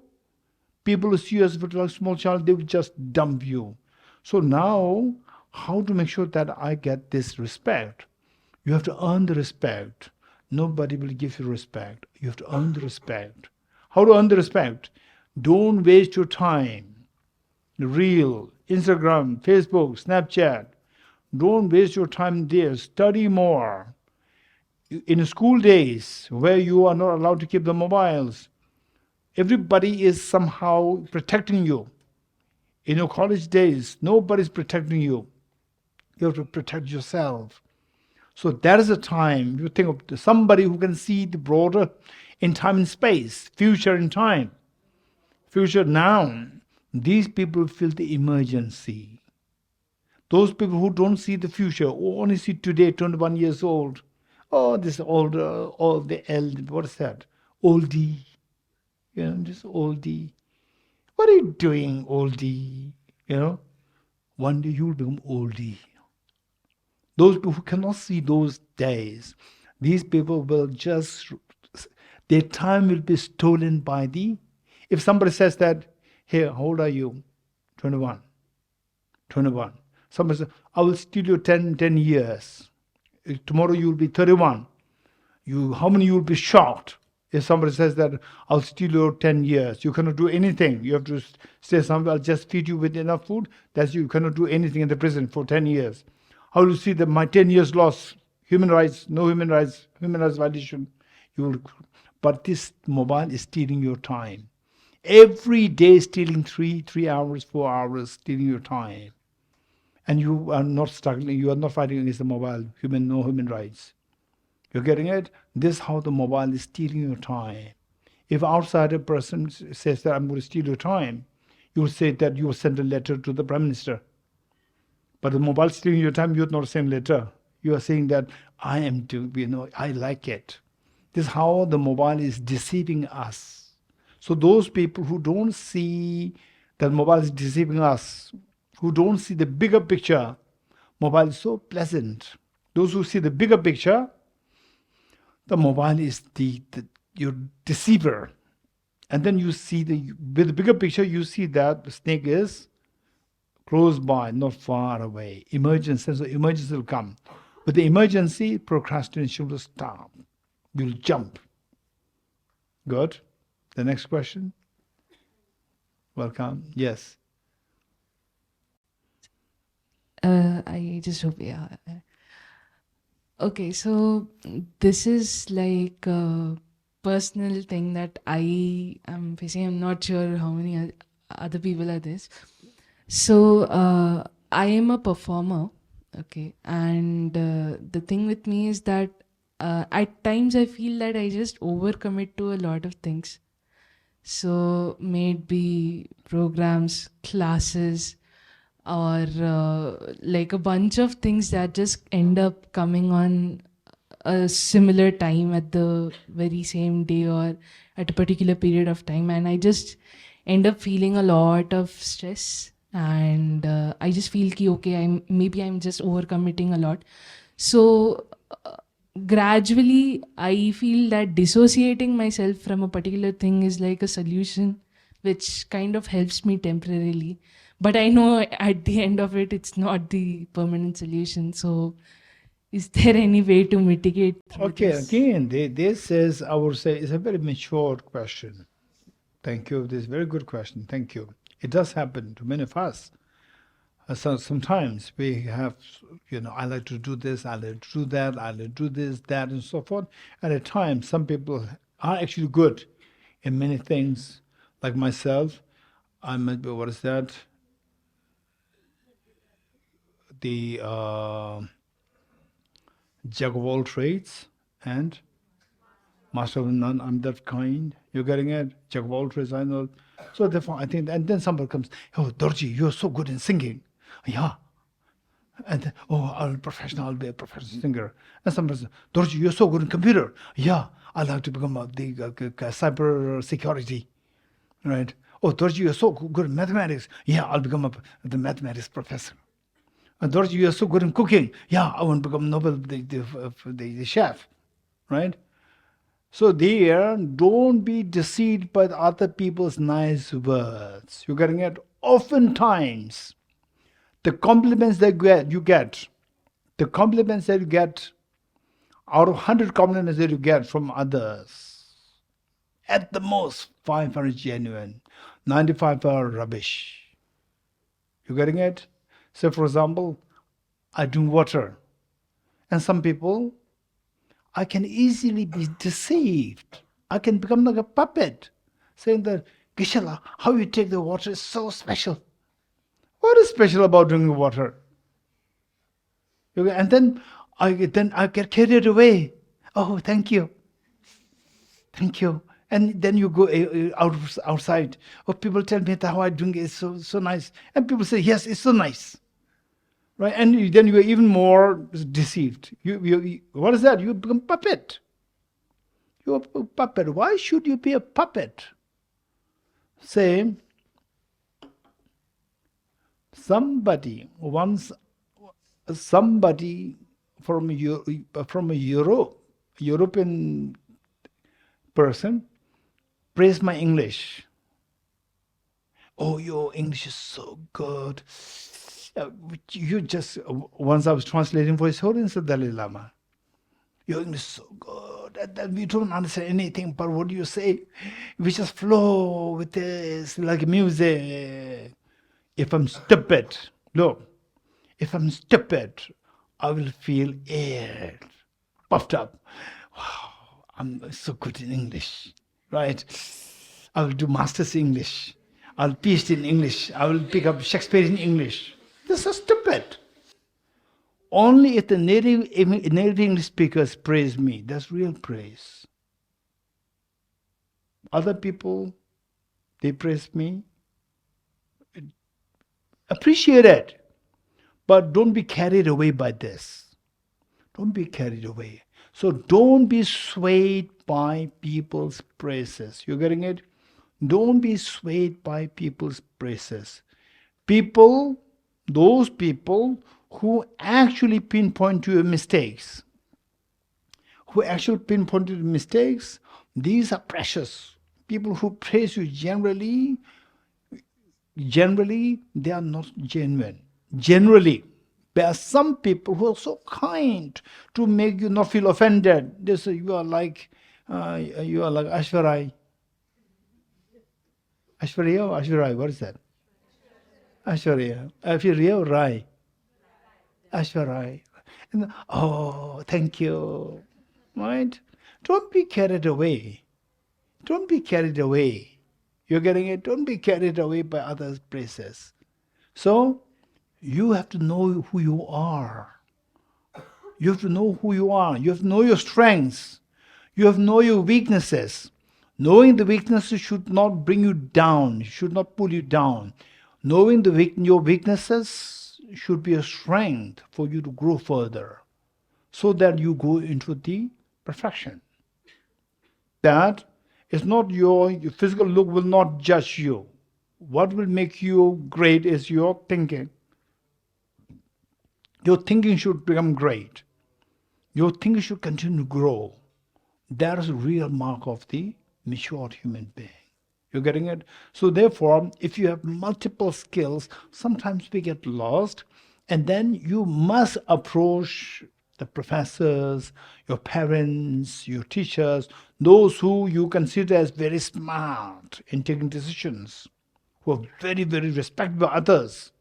people who see you as a small child, they will just dump you. So now, how to make sure that I get this respect? You have to earn the respect. Nobody will give you respect. You have to earn the respect. How to earn the respect? Don't waste your time. Reel, Instagram, Facebook, Snapchat. Don't waste your time there. Study more. In school days, where you are not allowed to keep the mobiles, everybody is somehow protecting you. In your college days, nobody's protecting you. You have to protect yourself. So that is a time you think of somebody who can see the broader in time and space, future in time, future now. These people feel the emergency. Those people who don't see the future, who only see today, 21 years old, oh, this older, all the what is that? Oldie. This oldie. What are you doing, oldie? One day you'll become oldie. Those people who cannot see those days, these people will just, their time will be stolen by if somebody says that, hey, how old are you? 21. 21. Somebody says, I will steal you 10 years. Tomorrow you will be 31. How many you will be shocked if somebody says that I'll steal you 10 years. You cannot do anything. You have to say something, I'll just feed you with enough food. That's you cannot do anything in the prison for 10 years. How will you see that my 10 years loss, human rights, no human rights violation? But this mobile is stealing your time. Every day stealing 3 hours, 4 hours, stealing your time. And you are not struggling, you are not fighting against the mobile, no human rights. You're getting it? This is how the mobile is stealing your time. If outsider person says that I'm going to steal your time, you will say that you will send a letter to the Prime Minister. But the mobile stealing your time, you're not saying letter. You are saying that I am doing, I like it. This is how the mobile is deceiving us. So those people who don't see that mobile is deceiving us, who don't see the bigger picture, mobile is so pleasant. Those who see the bigger picture, the mobile is your deceiver. And then you see with the bigger picture, you see that the snake is close by, not far away. Emergency will come. With the emergency, procrastination will stop. You'll jump. Good. The next question. Welcome. Yes. I just hope, yeah. Okay, so this is like a personal thing that I am facing. I'm not sure how many other people are this. So I am a performer, okay, and the thing with me is that at times I feel that I just overcommit to a lot of things. So may it be programs, classes, or like a bunch of things that just end up coming on a similar time at the very same day or at a particular period of time, and I just end up feeling a lot of stress, and I just feel ki okay, I'm just overcommitting a lot. So gradually I feel that dissociating myself from a particular thing is like a solution which kind of helps me temporarily. But I know at the end of it, it's not the permanent solution. So is there any way to mitigate this? Again, this is, I would say, is a very mature question. Thank you. This is a very good question. Thank you. It does happen to many of us. So sometimes we have, I like to do this, I like to do that, I like to do this, that, and so forth. And at times, some people are actually good in many things. Like myself, I'm, what is that? The jack of all trades and master of none. I'm that kind. You're getting it? Jack of all trades, I know. So therefore, I think, and then somebody comes, oh, Dorji, you're so good in singing. Yeah. And then, oh, I'll be a professional singer. And somebody says, Dorji, you're so good in computer. Yeah, I'd like to become the cyber security. Right? Oh, Dorji, you're so good in mathematics. Yeah, I'll become the mathematics professor. And Dorji, you're so good in cooking. Yeah, I want to become the chef, right? So there, don't be deceived by other people's nice words. You're getting it? Oftentimes, the compliments that you get, out of 100 compliments that you get from others, at the most, 5 are genuine, 95 are rubbish. You getting it? So, for example, I drink water. And some people, I can easily be deceived. I can become like a puppet, saying that, Geshe, how you take the water is so special. What is special about drinking water? Okay, and then I get carried away. Oh, thank you. Thank you. And then you go outside. Oh, people tell me that how I drink is so nice. And people say, yes, it's so nice. Right? And then you are even more deceived. You what is that? You become puppet. You're a puppet. Why should you be a puppet? Say, somebody from a European person praised my English. Oh, your English is so good. Once I was translating for His Holiness the Dalai Lama. Your English is so good that we don't understand anything but what you say. We just flow with this like music. If I'm stupid, look, if I'm stupid, I will feel aired, puffed up. Wow, I'm so good in English, right? I will do Masters English. I'll PhD in English. I will pick up Shakespearean English. This is stupid. Only if the native English speakers praise me, that's real praise. Other people, they praise me. Appreciate it. But don't be carried away by this. Don't be carried away. So don't be swayed by people's praises. You getting it? Don't be swayed by people's praises. Those people who actually pinpoint to your mistakes, these are precious. People who praise you generally, they are not genuine. Generally, there are some people who are so kind to make you not feel offended. They say you are like Ashwarai. Ashwarya, what is that? Ashwarya. Ashwarya Rai. Ashwarai. And, oh, thank you. Right? Don't be carried away. Don't be carried away. You're getting it? Don't be carried away by others' praises. So, you have to know who you are. You have to know who you are. You have to know your strengths. You have to know your weaknesses. Knowing the weaknesses should not bring you down, should not pull you down. Knowing your weaknesses should be a strength for you to grow further, so that you go into the perfection. That is not your physical look will not judge you. What will make you great is your thinking. Your thinking should become great. Your thinking should continue to grow. That is the real mark of the mature human being. You're getting it? So therefore, if you have multiple skills, sometimes we get lost, and then you must approach the professors, your parents, your teachers, those who you consider as very smart in taking decisions, who are very, very respected by others.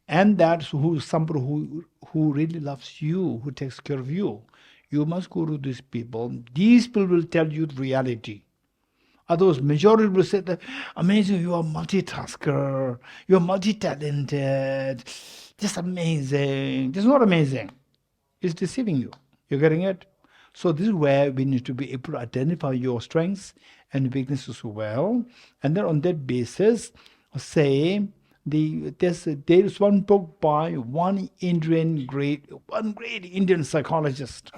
And that's somebody who really loves you, who takes care of you. You must go to these people. These people will tell you the reality. Otherwise, majority will say that, amazing, you are multitasker, you are multi-talented, just amazing. It's not amazing. It's deceiving you. You're getting it? So this is where we need to be able to identify your strengths and weaknesses well. And then on that basis, say, there is one book by one great Indian psychologist,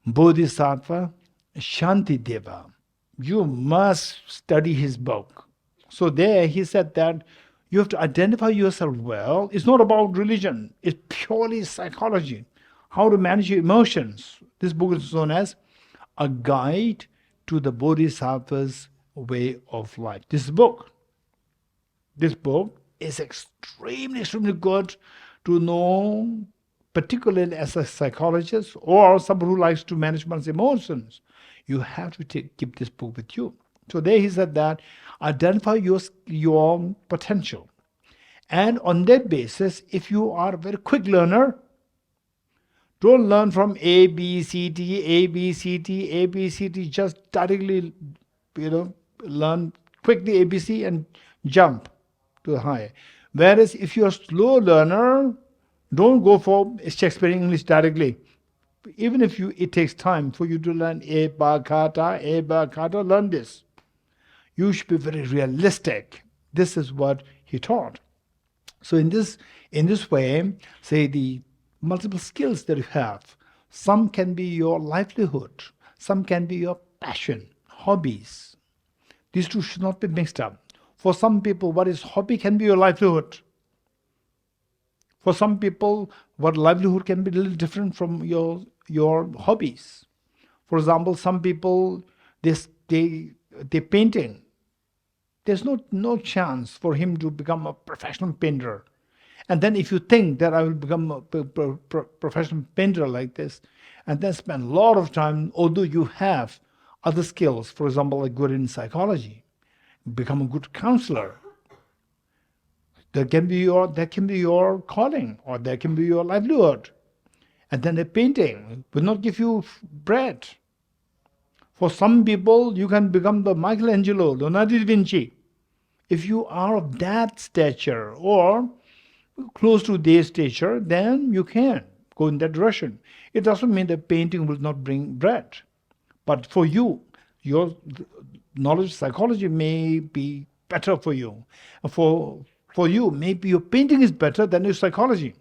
Bodhisattva Shantideva. You must study his book. So there he said that you have to identify yourself well. It's not about religion. It's purely psychology. How to manage your emotions. This book is known as A Guide to the Bodhisattva's Way of Life. This book is extremely good to know, particularly as a psychologist or someone who likes to manage one's emotions. You have to keep this book with you. So there he said that identify your potential And on that basis, if you are a very quick learner, don't learn from A, B, C, D, A, B, C, D, A, B, C, D. Just directly, learn quickly A, B, C and jump to the higher. Whereas if you're a slow learner, don't go for Shakespearean English directly. Even if it takes time for you to learn A, Ba, Kata, learn this. You should be very realistic. This is what he taught. So in this way, say the multiple skills that you have, some can be your livelihood, some can be your passion, hobbies. These two should not be mixed up. For some people, what is hobby can be your livelihood. For some people, what livelihood can be a little different from your hobbies. For example, some people, they painting. There's no chance for him to become a professional painter. And then if you think that I will become a professional painter like this, and then spend a lot of time, although you have other skills, for example, like good in psychology, become a good counselor. That can be your calling, or that can be your livelihood. And then the painting will not give you bread. For some people, you can become the Michelangelo, Leonardo da Vinci. If you are of that stature or close to their stature, then you can go in that direction. It doesn't mean that painting will not bring bread. But for you, your knowledge of psychology may be better for you. For you, maybe your painting is better than your psychology.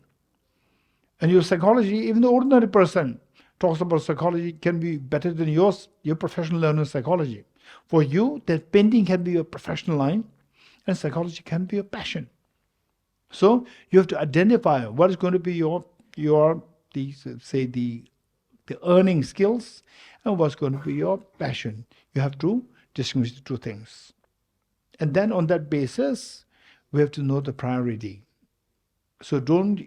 And your psychology, even the ordinary person talks about psychology, can be better than your professional learner psychology. For you, that painting can be your professional line, and psychology can be your passion. So you have to identify what is going to be your the earning skills and what's going to be your passion. You have to distinguish the two things. And then on that basis, we have to know the priority. So don't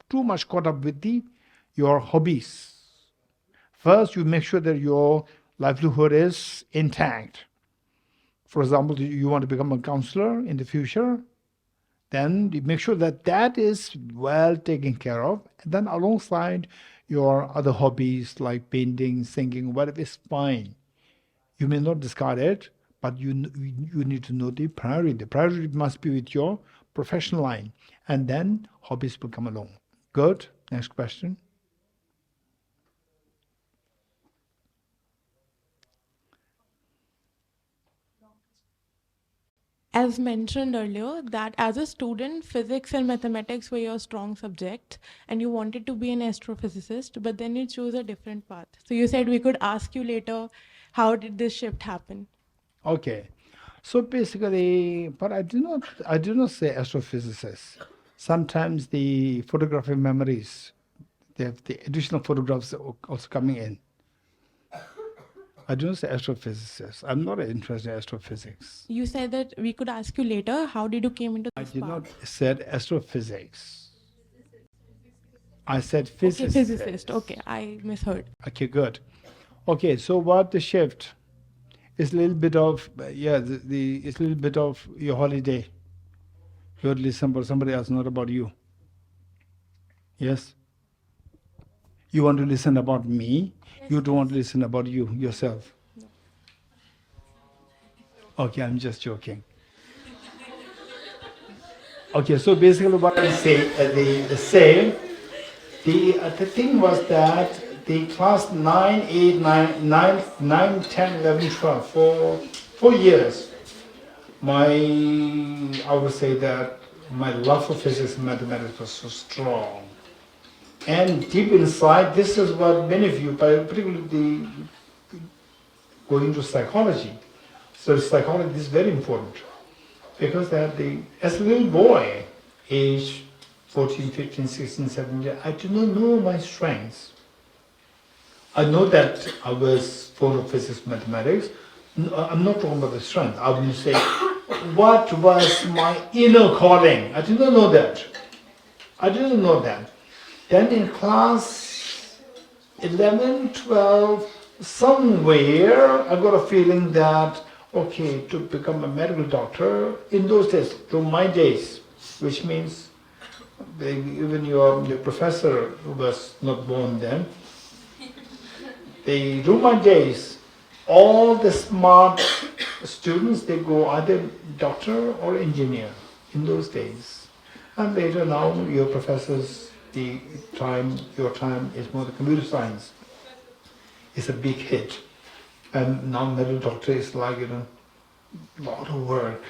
too much caught up with your hobbies. First, you make sure that your livelihood is intact. For example, you want to become a counselor in the future, then you make sure that that is well taken care of. And then alongside your other hobbies like painting, singing, whatever is fine. You may not discard it, but you need to know the priority. The priority must be with your professional line, and then hobbies will come along. Good. Next question. As mentioned earlier, that as a student, physics and mathematics were your strong subjects, and you wanted to be an astrophysicist, but then you chose a different path. So you said we could ask you later, how did this shift happen? Okay. So basically, but I do not say astrophysicist. Sometimes the photographic memories, they have the additional photographs also coming in. I don't say astrophysicist. I'm not interested in astrophysics. You said that we could ask you later, how did you came into this I did path? not said astrophysics. I said physicist. Okay, physicist. Okay, I misheard. Okay, good. Okay, so what the shift is a little bit of it's a little bit of your holiday. You're listening about somebody else, not about you. Yes? You want to listen about me, you don't want to listen about you, yourself. No. Okay, I'm just joking. Okay, so basically what I say, the thing was that the class 9, 8, 9, 10, 11, 12, for 4 years, I would say that my love for physics and mathematics was so strong. And deep inside, this is what many of you, particularly going to psychology. So psychology is very important. Because as a little boy, age 14, 15, 16, 17, I do not know my strengths. I know that I was fond of physics, mathematics. I'm not talking about the strength. I would say, what was my inner calling? I did not know that. I didn't know that. Then in class 11, 12, somewhere, I got a feeling that, okay, to become a medical doctor, in those days, to my days, which means even your professor was not born then, the Roman days, all the smart students, they go either doctor or engineer in those days. And later now, your professors, your time is more the computer science. It's a big hit. And now medical doctor is like, lot of work,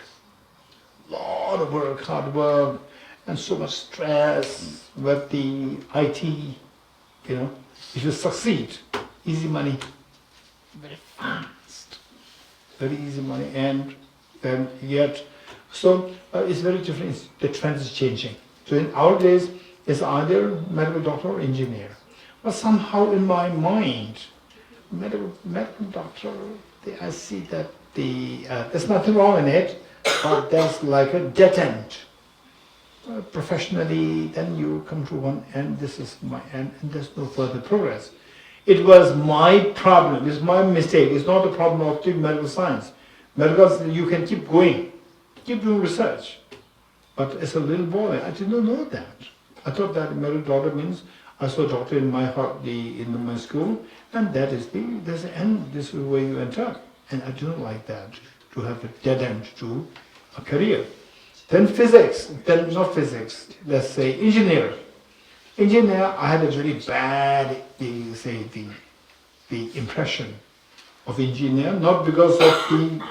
hard work, and so much stress with the IT, if you succeed, easy money, very fast, very easy money, and then yet, so it's very different, the trend is changing. So in our days, it's either medical doctor or engineer. But somehow in my mind, medical doctor, I see that there's nothing wrong in it, but there's like a dead end. Professionally, then you come to one end, this is my end, and there's no further progress. It was my problem, it's my mistake, it's not the problem of the medical science. Medical, you can keep going, keep doing research. But as a little boy, I did not know that. I thought that medical doctor means I saw a doctor in my heart, in my school, and that's the end, this is where you enter. And I don't like that, to have a dead end to a career. Then physics, then not physics, let's say engineer. Engineer, I had a very bad, the impression of engineer, not because of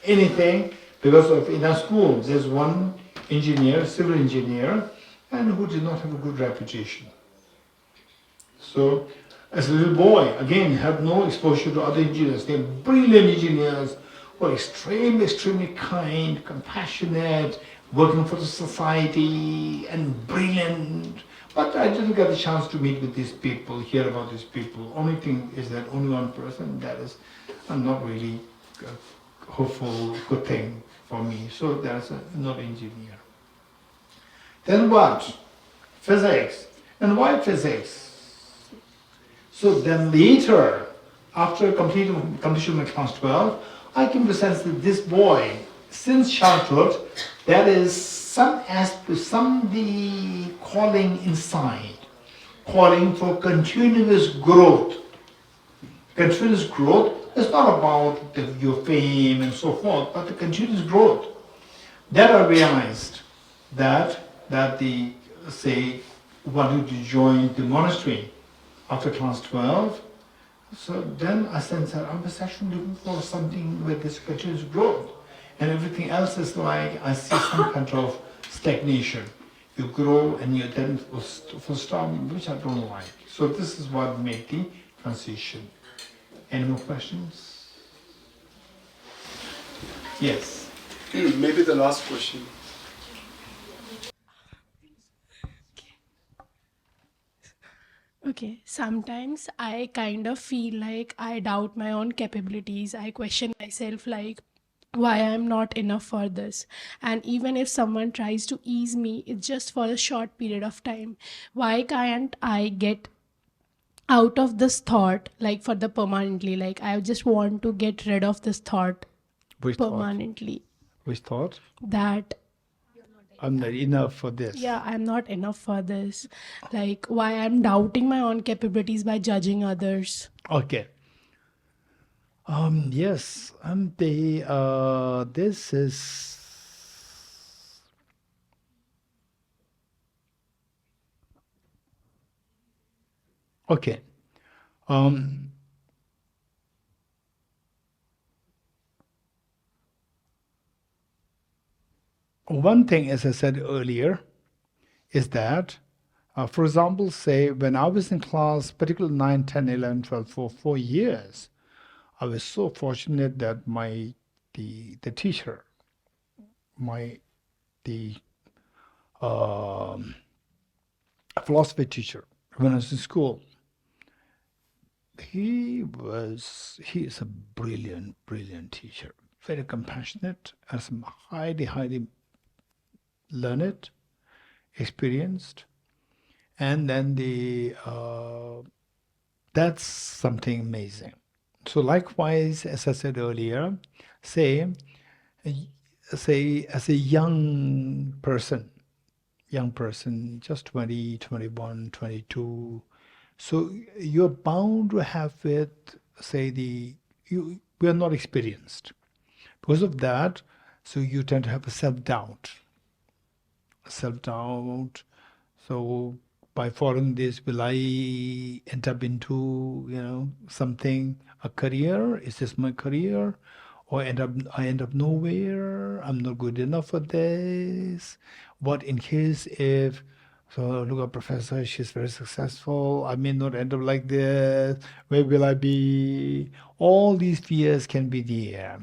anything, because of in our school, there's one engineer, civil engineer, and who did not have a good reputation. So, as a little boy, again, have no exposure to other engineers. They're brilliant engineers who are extremely kind, compassionate, working for the society, and brilliant. But I didn't get the chance to meet with these people, hear about these people. Only thing is that only one person, that is not really a hopeful, good thing for me. So that's not engineer. Then what? Physics. And why physics? So then later, after completion of my class 12, I came to sense that this boy, since childhood, there is some the calling inside, calling for continuous growth. Continuous growth is not about your fame and so forth, but the continuous growth. Then I realized that wanted to join the monastery after class 12. So then I sensed that I was actually looking for something where this continuous growth. And everything else is like, I see some kind of stagnation. You grow and you then for stop, which I don't like. So this is what made the transition. Any more questions? Yes. Maybe the last question. Okay, sometimes I kind of feel like I doubt my own capabilities. I question myself like why I'm not enough for this. And even if someone tries to ease me, it's just for a short period of time. Why can't I get out of this thought like for the permanently? Like I just want to get rid of this thought Which permanently. Which thought? That I'm not enough for this. yeah, I'm not enough for this. Like why I'm doubting my own capabilities by judging others. Okay. Yes, this is okay. One thing, as I said earlier, is that, for example, say when I was in class, particularly 9, 10, 11, 12, for 4 years, I was so fortunate that the teacher, the philosophy teacher when I was in school, he is a brilliant teacher, very compassionate, and some highly learned, experienced, and then that's something amazing. So likewise, as I said earlier, say as a young person, just 20, 21, 22, so you're bound to have with, say, we are not experienced. Because of that, so you tend to have a self-doubt. So by following this, will I end up into, something, a career? Is this my career? Or I end up nowhere. I'm not good enough for this. What in case if, so look at professor, she's very successful. I may not end up like this. Where will I be? All these fears can be there.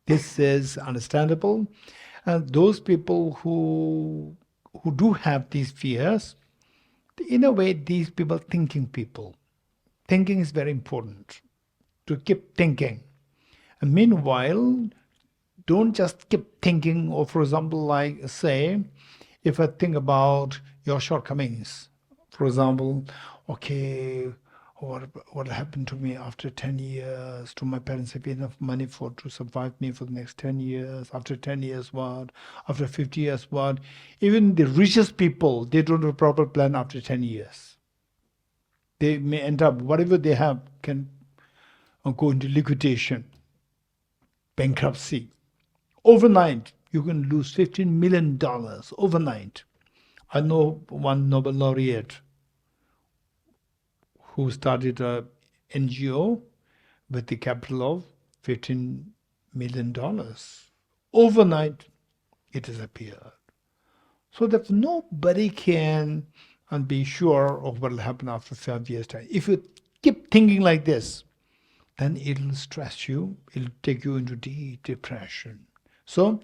This is understandable. And those people who do have these fears, in a way, these people thinking people. Thinking is very important. To keep thinking. And meanwhile, don't just keep thinking, or for example, like say, if I think about your shortcomings, for example, okay, what happened to me after 10 years? Do my parents have enough money to survive me for the next 10 years? After 10 years, what? After 50 years, what? Even the richest people, they don't have a proper plan after 10 years. They may end up, whatever they have can go into liquidation, bankruptcy. Overnight, you can lose $15 million overnight. I know one Nobel laureate who started a NGO with the capital of $15 million. Overnight, it disappeared. So that nobody can be sure of what will happen after 5 years' time. If you keep thinking like this, then it'll stress you, it'll take you into deep depression. So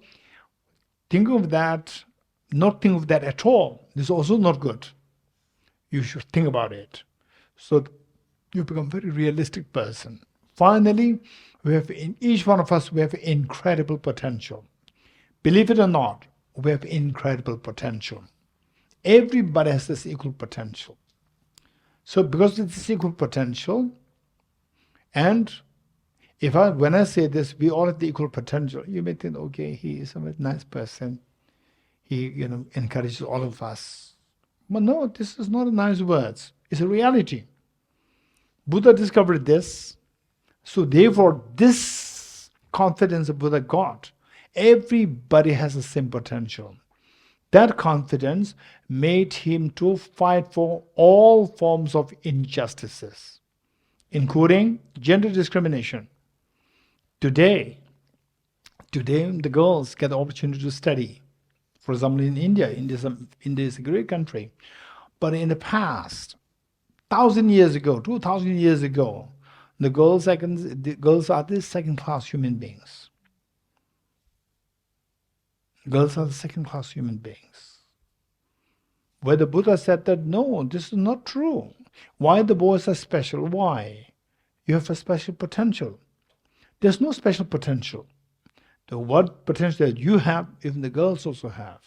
think of that, not think of that at all. This is also not good. You should think about it. So you become a very realistic person. Finally, in each one of us, we have incredible potential. Believe it or not, we have incredible potential. Everybody has this equal potential. So because of this equal potential, and when I say this, we all have the equal potential, you may think, okay, he is a very nice person. He, encourages all of us. But no, this is not a nice words. It's a reality. Buddha discovered this. So therefore, this confidence that Buddha got, everybody has the same potential. That confidence made him to fight for all forms of injustices, including gender discrimination. Today, the girls get the opportunity to study. For example, in India, India is a great country. But in the past, 1,000 years ago, 2,000 years ago, the girls are the second-class human beings. Girls are the second-class human beings. Where the Buddha said that, no, this is not true. Why the boys are special? Why? You have a special potential. There's no special potential. The what potential that you have, even the girls also have.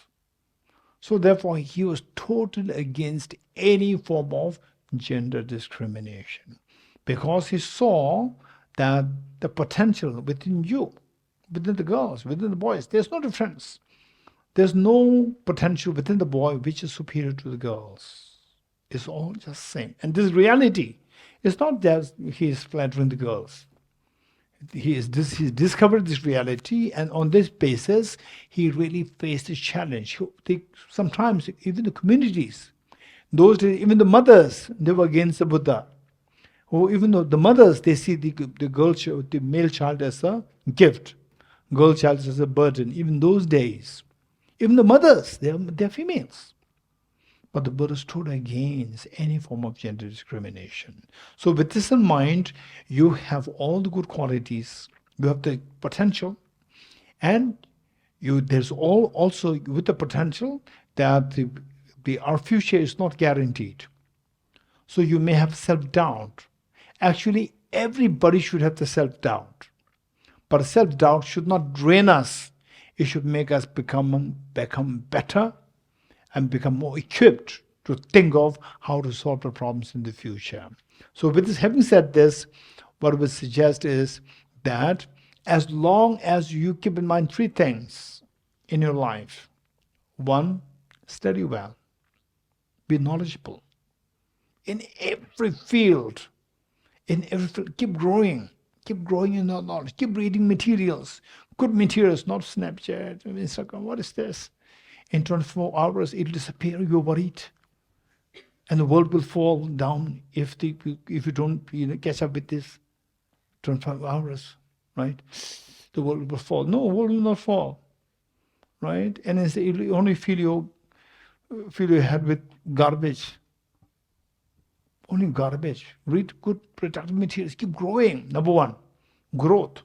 So therefore, he was totally against any form of gender discrimination, because he saw that the potential within you, within the girls, within the boys, there's no difference. There's no potential within the boy which is superior to the girls. It's all just same. And this reality, it's not that he is flattering the girls. He discovered this reality, and on this basis, he really faced a challenge. Sometimes even the communities, those days, even the mothers, they were against the Buddha. Or even though the mothers, they see the male child as a gift, girl child as a burden. Even those days, even the mothers, they're females. But the Buddha stood against any form of gender discrimination. So with this in mind, you have all the good qualities, you have the potential, and there's also with the potential that our future is not guaranteed. So you may have self-doubt. Actually, everybody should have the self-doubt. But self-doubt should not drain us. It should make us become better and become more equipped to think of how to solve the problems in the future. So with this, having said this, what I would suggest is that as long as you keep in mind three things in your life. One, study well. Be knowledgeable. In every field, keep growing. Keep growing in your knowledge. Keep reading materials. Good materials, not Snapchat, Instagram. What is this? In 24 hours, it will disappear. You're worried. And the world will fall down if you don't catch up with this 25 hours, right? The world will fall. No, the world will not fall, right? And you only fill your head with garbage. Only garbage. Read good, productive materials. Keep growing. Number one, growth.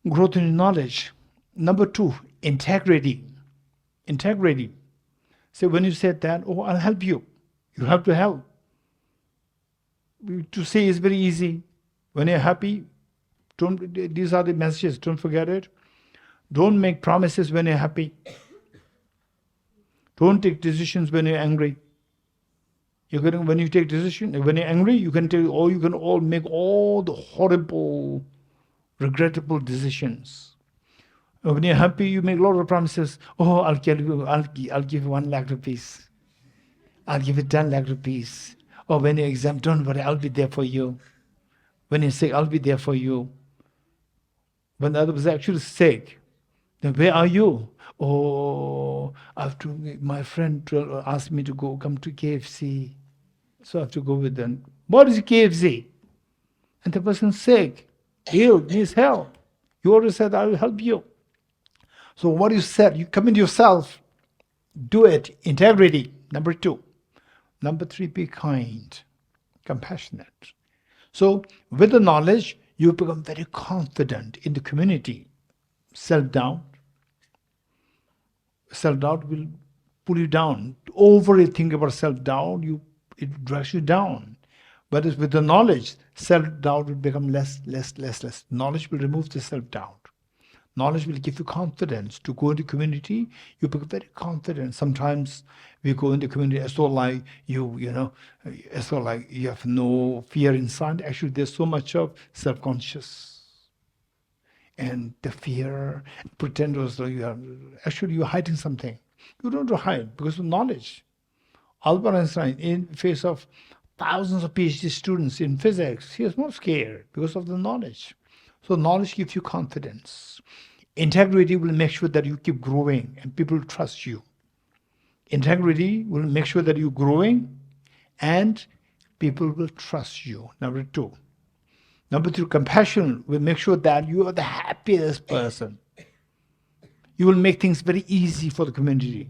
Growth in knowledge. Number two, integrity. Integrity. So when you said that, oh, I'll help you. You have to help. To say is very easy. When you're happy, these are the messages. Don't forget it. Don't make promises when you're happy. Don't take decisions when you're angry. When you take decision, when you're angry, you can make all the horrible, regrettable decisions. When you're happy, you make a lot of promises. Oh, I'll give you 1 lakh rupees. I'll give you 10 lakh rupees. Oh, when you're exam, don't worry, I'll be there for you. When you're sick, I'll be there for you. When the other was actually sick, then where are you? Oh, my friend asked me to come to KFC. So I have to go with them. What is KFC? And the person's sick, ill, needs help. You already said, I will help you. So what you said, you commit yourself. Do it. Integrity. Number two. Number three, be kind, compassionate. So with the knowledge, you become very confident in the community. Self-doubt. Self-doubt will pull you down. Overthink about self-doubt, it drags you down. But with the knowledge, self-doubt will become less. Knowledge will remove the self-doubt. Knowledge will give you confidence to go into community. You become very confident. Sometimes we go into community as though like as though like you have no fear inside. Actually, there's so much of self-conscious. And the fear, pretend as though you're hiding something. You don't have to hide because of knowledge. Albert Einstein, in face of thousands of PhD students in physics, he was not scared because of the knowledge. So knowledge gives you confidence. Integrity will make sure that you keep growing and people trust you. Integrity will make sure that you're growing and people will trust you. Number two. Number three, compassion will make sure that you are the happiest person. You will make things very easy for the community.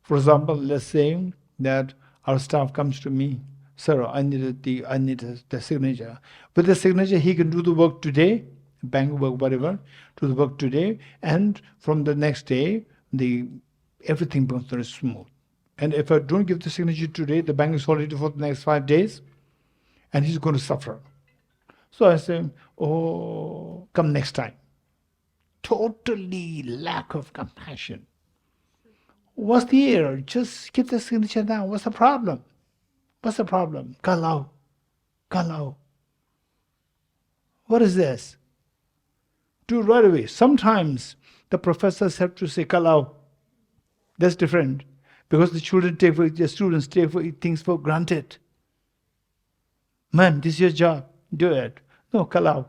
For example, let's say that our staff comes to me, sir, I need the signature. With the signature, he can do the work today, bank work, whatever, do the work today, and from the next day, everything becomes very smooth. And if I don't give the signature today, the bank is holiday for the next 5 days, and he's going to suffer. So I say, oh, come next time. Totally lack of compassion. What's the error? Just get the signature down. What's the problem? What's the problem? Kalau. What is this? Do it right away. Sometimes the professors have to say kalau. That's different. Because the students take things for granted. Man, this is your job. Do it. No, kalau.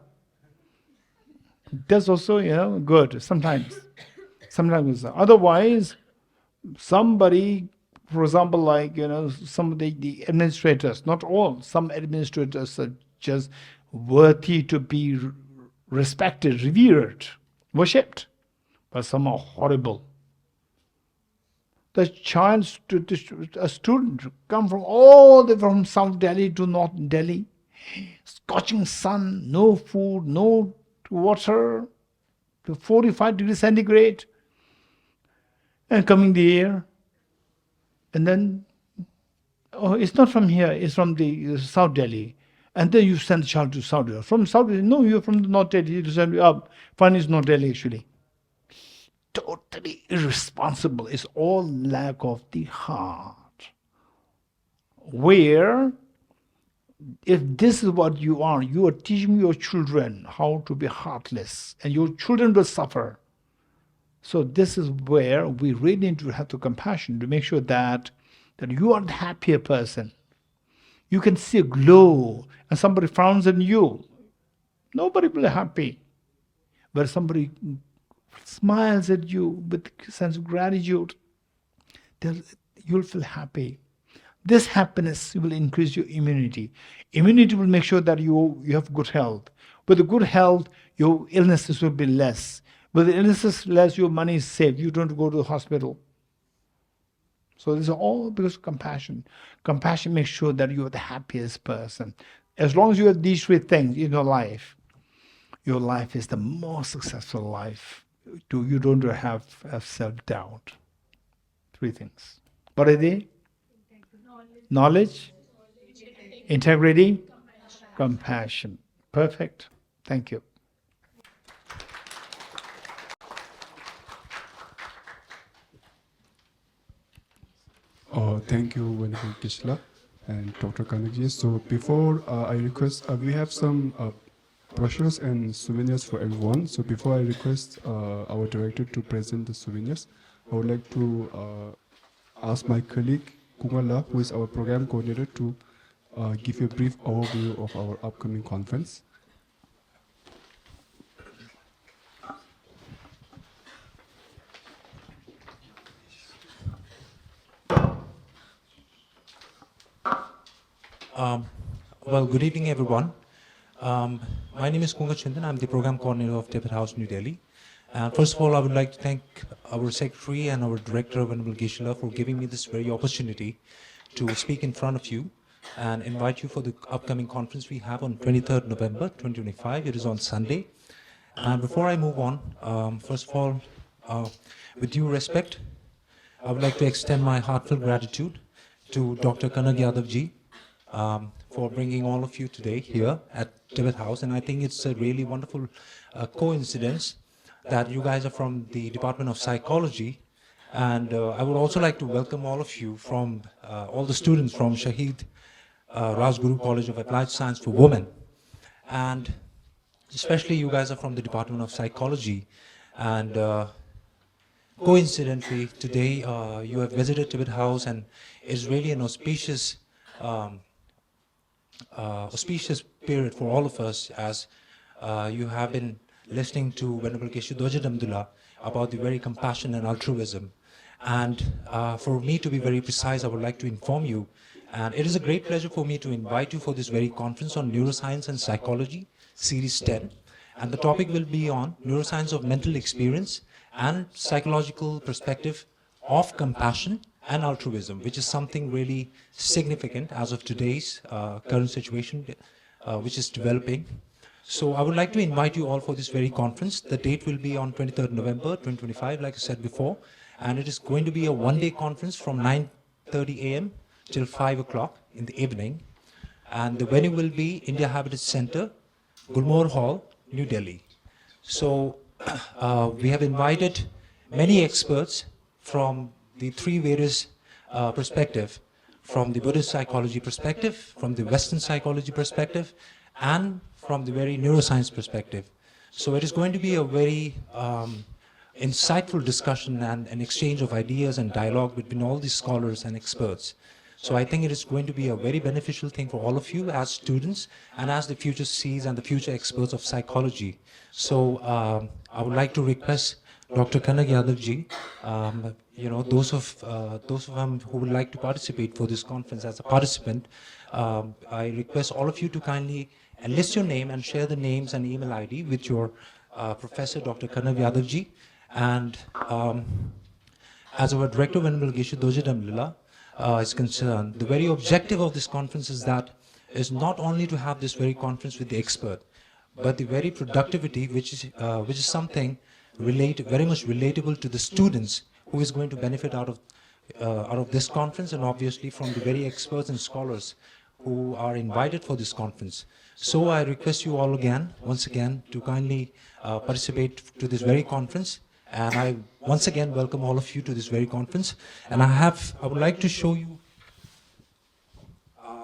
That's also, good sometimes. Sometimes. Otherwise, somebody, for example, like, some of the administrators, not all, some administrators are just worthy to be respected, revered, worshipped, but some are horrible. The a student come from South Delhi to North Delhi, scorching sun, no food, no water, to 45 degrees centigrade, and coming there, and then, oh, it's not from here, it's from the South Delhi. And then you send the child to South Delhi. From South Delhi, no, you're from the North Delhi, you send me up. Fun is North Delhi actually. Totally irresponsible. It's all lack of the heart. Where if this is what you are teaching your children how to be heartless, and your children will suffer. So this is where we really need to have the compassion to make sure that you are the happier person. You can see a glow, and somebody frowns at you. Nobody will be happy. But somebody smiles at you with a sense of gratitude, you'll feel happy. This happiness will increase your immunity. Immunity will make sure that you have good health. With the good health, your illnesses will be less. With the illnesses less, your money is saved. You don't go to the hospital. So this is all because of compassion. Compassion makes sure that you are the happiest person. As long as you have these three things in your life is the most successful life. You don't have self-doubt. Three things. What are they? Knowledge, integrity, compassion. Perfect. Thank you. Thank you, Venerable Kishla and Dr. Kanak. So before I request, we have some brochures and souvenirs for everyone. So before I request our director to present the souvenirs, I would like to ask my colleague Kumala, who is our program coordinator, to give you a brief overview of our upcoming conference. Well, good evening, everyone. My name is Kunga Chindan. I'm the program coordinator of Tibet House, New Delhi. And first of all, I would like to thank our secretary and our director, Venerable Geshe, for giving me this very opportunity to speak in front of you and invite you for the upcoming conference we have on 23rd November 2025. It is on Sunday. And before I move on, first of all, with due respect, I would like to extend my heartfelt gratitude to Dr. Kanak ji for bringing all of you today here at Tibet House. And I think it's a really wonderful coincidence that you guys are from the Department of Psychology. And I would also like to welcome all of you from all the students from Shaheed Rajguru College of Applied Science for Women. And especially you guys are from the Department of Psychology. And coincidentally, today you have visited Tibet House, and it's really an auspicious period for all of us, as you have been listening to Venerable Geshe Dorji Damdul about the very compassion and altruism. And for me to be very precise, I would like to inform you, and it is a great pleasure for me to invite you for this very conference on neuroscience and psychology, series 10. And the topic will be on neuroscience of mental experience and psychological perspective of compassion and altruism, which is something really significant as of today's current situation, which is developing. So I would like to invite you all for this very conference. The date will be on 23rd November 2025, like I said before, and it is going to be a one-day conference from 9:30 a.m. till 5 o'clock in the evening. And the venue will be India Habitat Center, Gulmohar Hall, New Delhi. So we have invited many experts from the three various perspectives, from the Buddhist psychology perspective, from the Western psychology perspective, and from the very neuroscience perspective. So it is going to be a very insightful discussion and an exchange of ideas and dialogue between all these scholars and experts. So I think it is going to be a very beneficial thing for all of you as students and as the future sees and the future experts of psychology. So I would like to request Dr. Kanak ji, those of them who would like to participate for this conference as a participant, I request all of you to kindly enlist your name and share the names and email ID with your Professor Dr. Kanak ji. And as our Director, Venerable Geshe Dorji Damdul is concerned, the very objective of this conference is not only to have this very conference with the expert, but the very productivity, which is something very much relatable to the students who is going to benefit out of this conference, and obviously from the very experts and scholars who are invited for this conference. So I request you all once again, to kindly participate to this very conference. And I once again welcome all of you to this very conference. And I would like to show you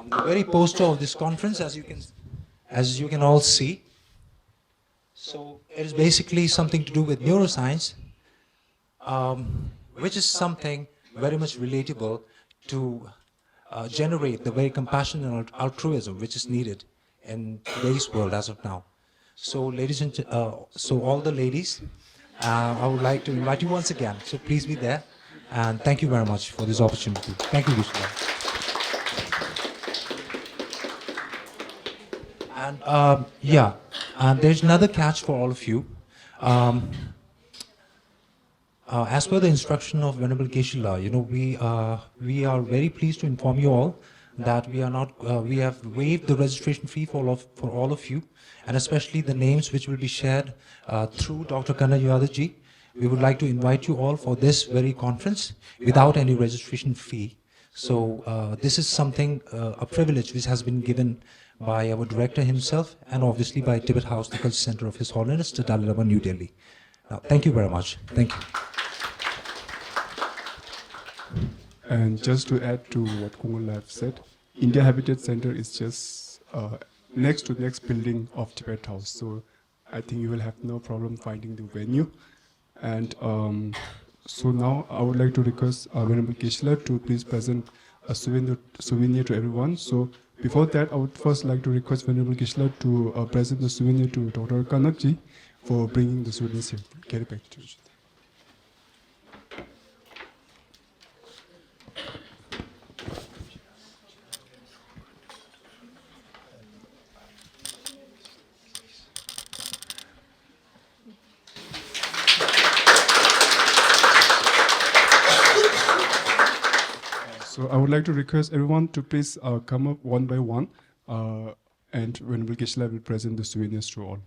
the very poster of this conference, as you can all see. So it is basically something to do with neuroscience, which is something very much relatable to generate the very compassion and altruism which is needed in today's world as of now. So, ladies and so all the ladies, I would like to invite you once again. So please be there, and thank you very much for this opportunity. Thank you, Geshe. And yeah, and there's another catch for all of you. As per the instruction of Venerable Geshe, we are very pleased to inform you all that we have waived the registration fee for all of you, and especially the names which will be shared through Dr. Kanak ji. We would like to invite you all for this very conference without any registration fee. So this is something, a privilege which has been given by our director himself, and obviously by Tibet House, the culture center of His Holiness, the Dalai Lama, New Delhi. Now, thank you very much. Thank you. And just to add to what Kungal have said, India Habitat Center is just next to the next building of Tibet House. So I think you will have no problem finding the venue. And so now I would like to request Venerable Geshe to please present a souvenir to everyone. So before that, I would first like to request Venerable Geshe to present the souvenir to Dr. Kanak ji for bringing the souvenirs here. Carry back to you. So I would like to request everyone to please come up one by one, and Venerable Geshe will present the souvenirs to all.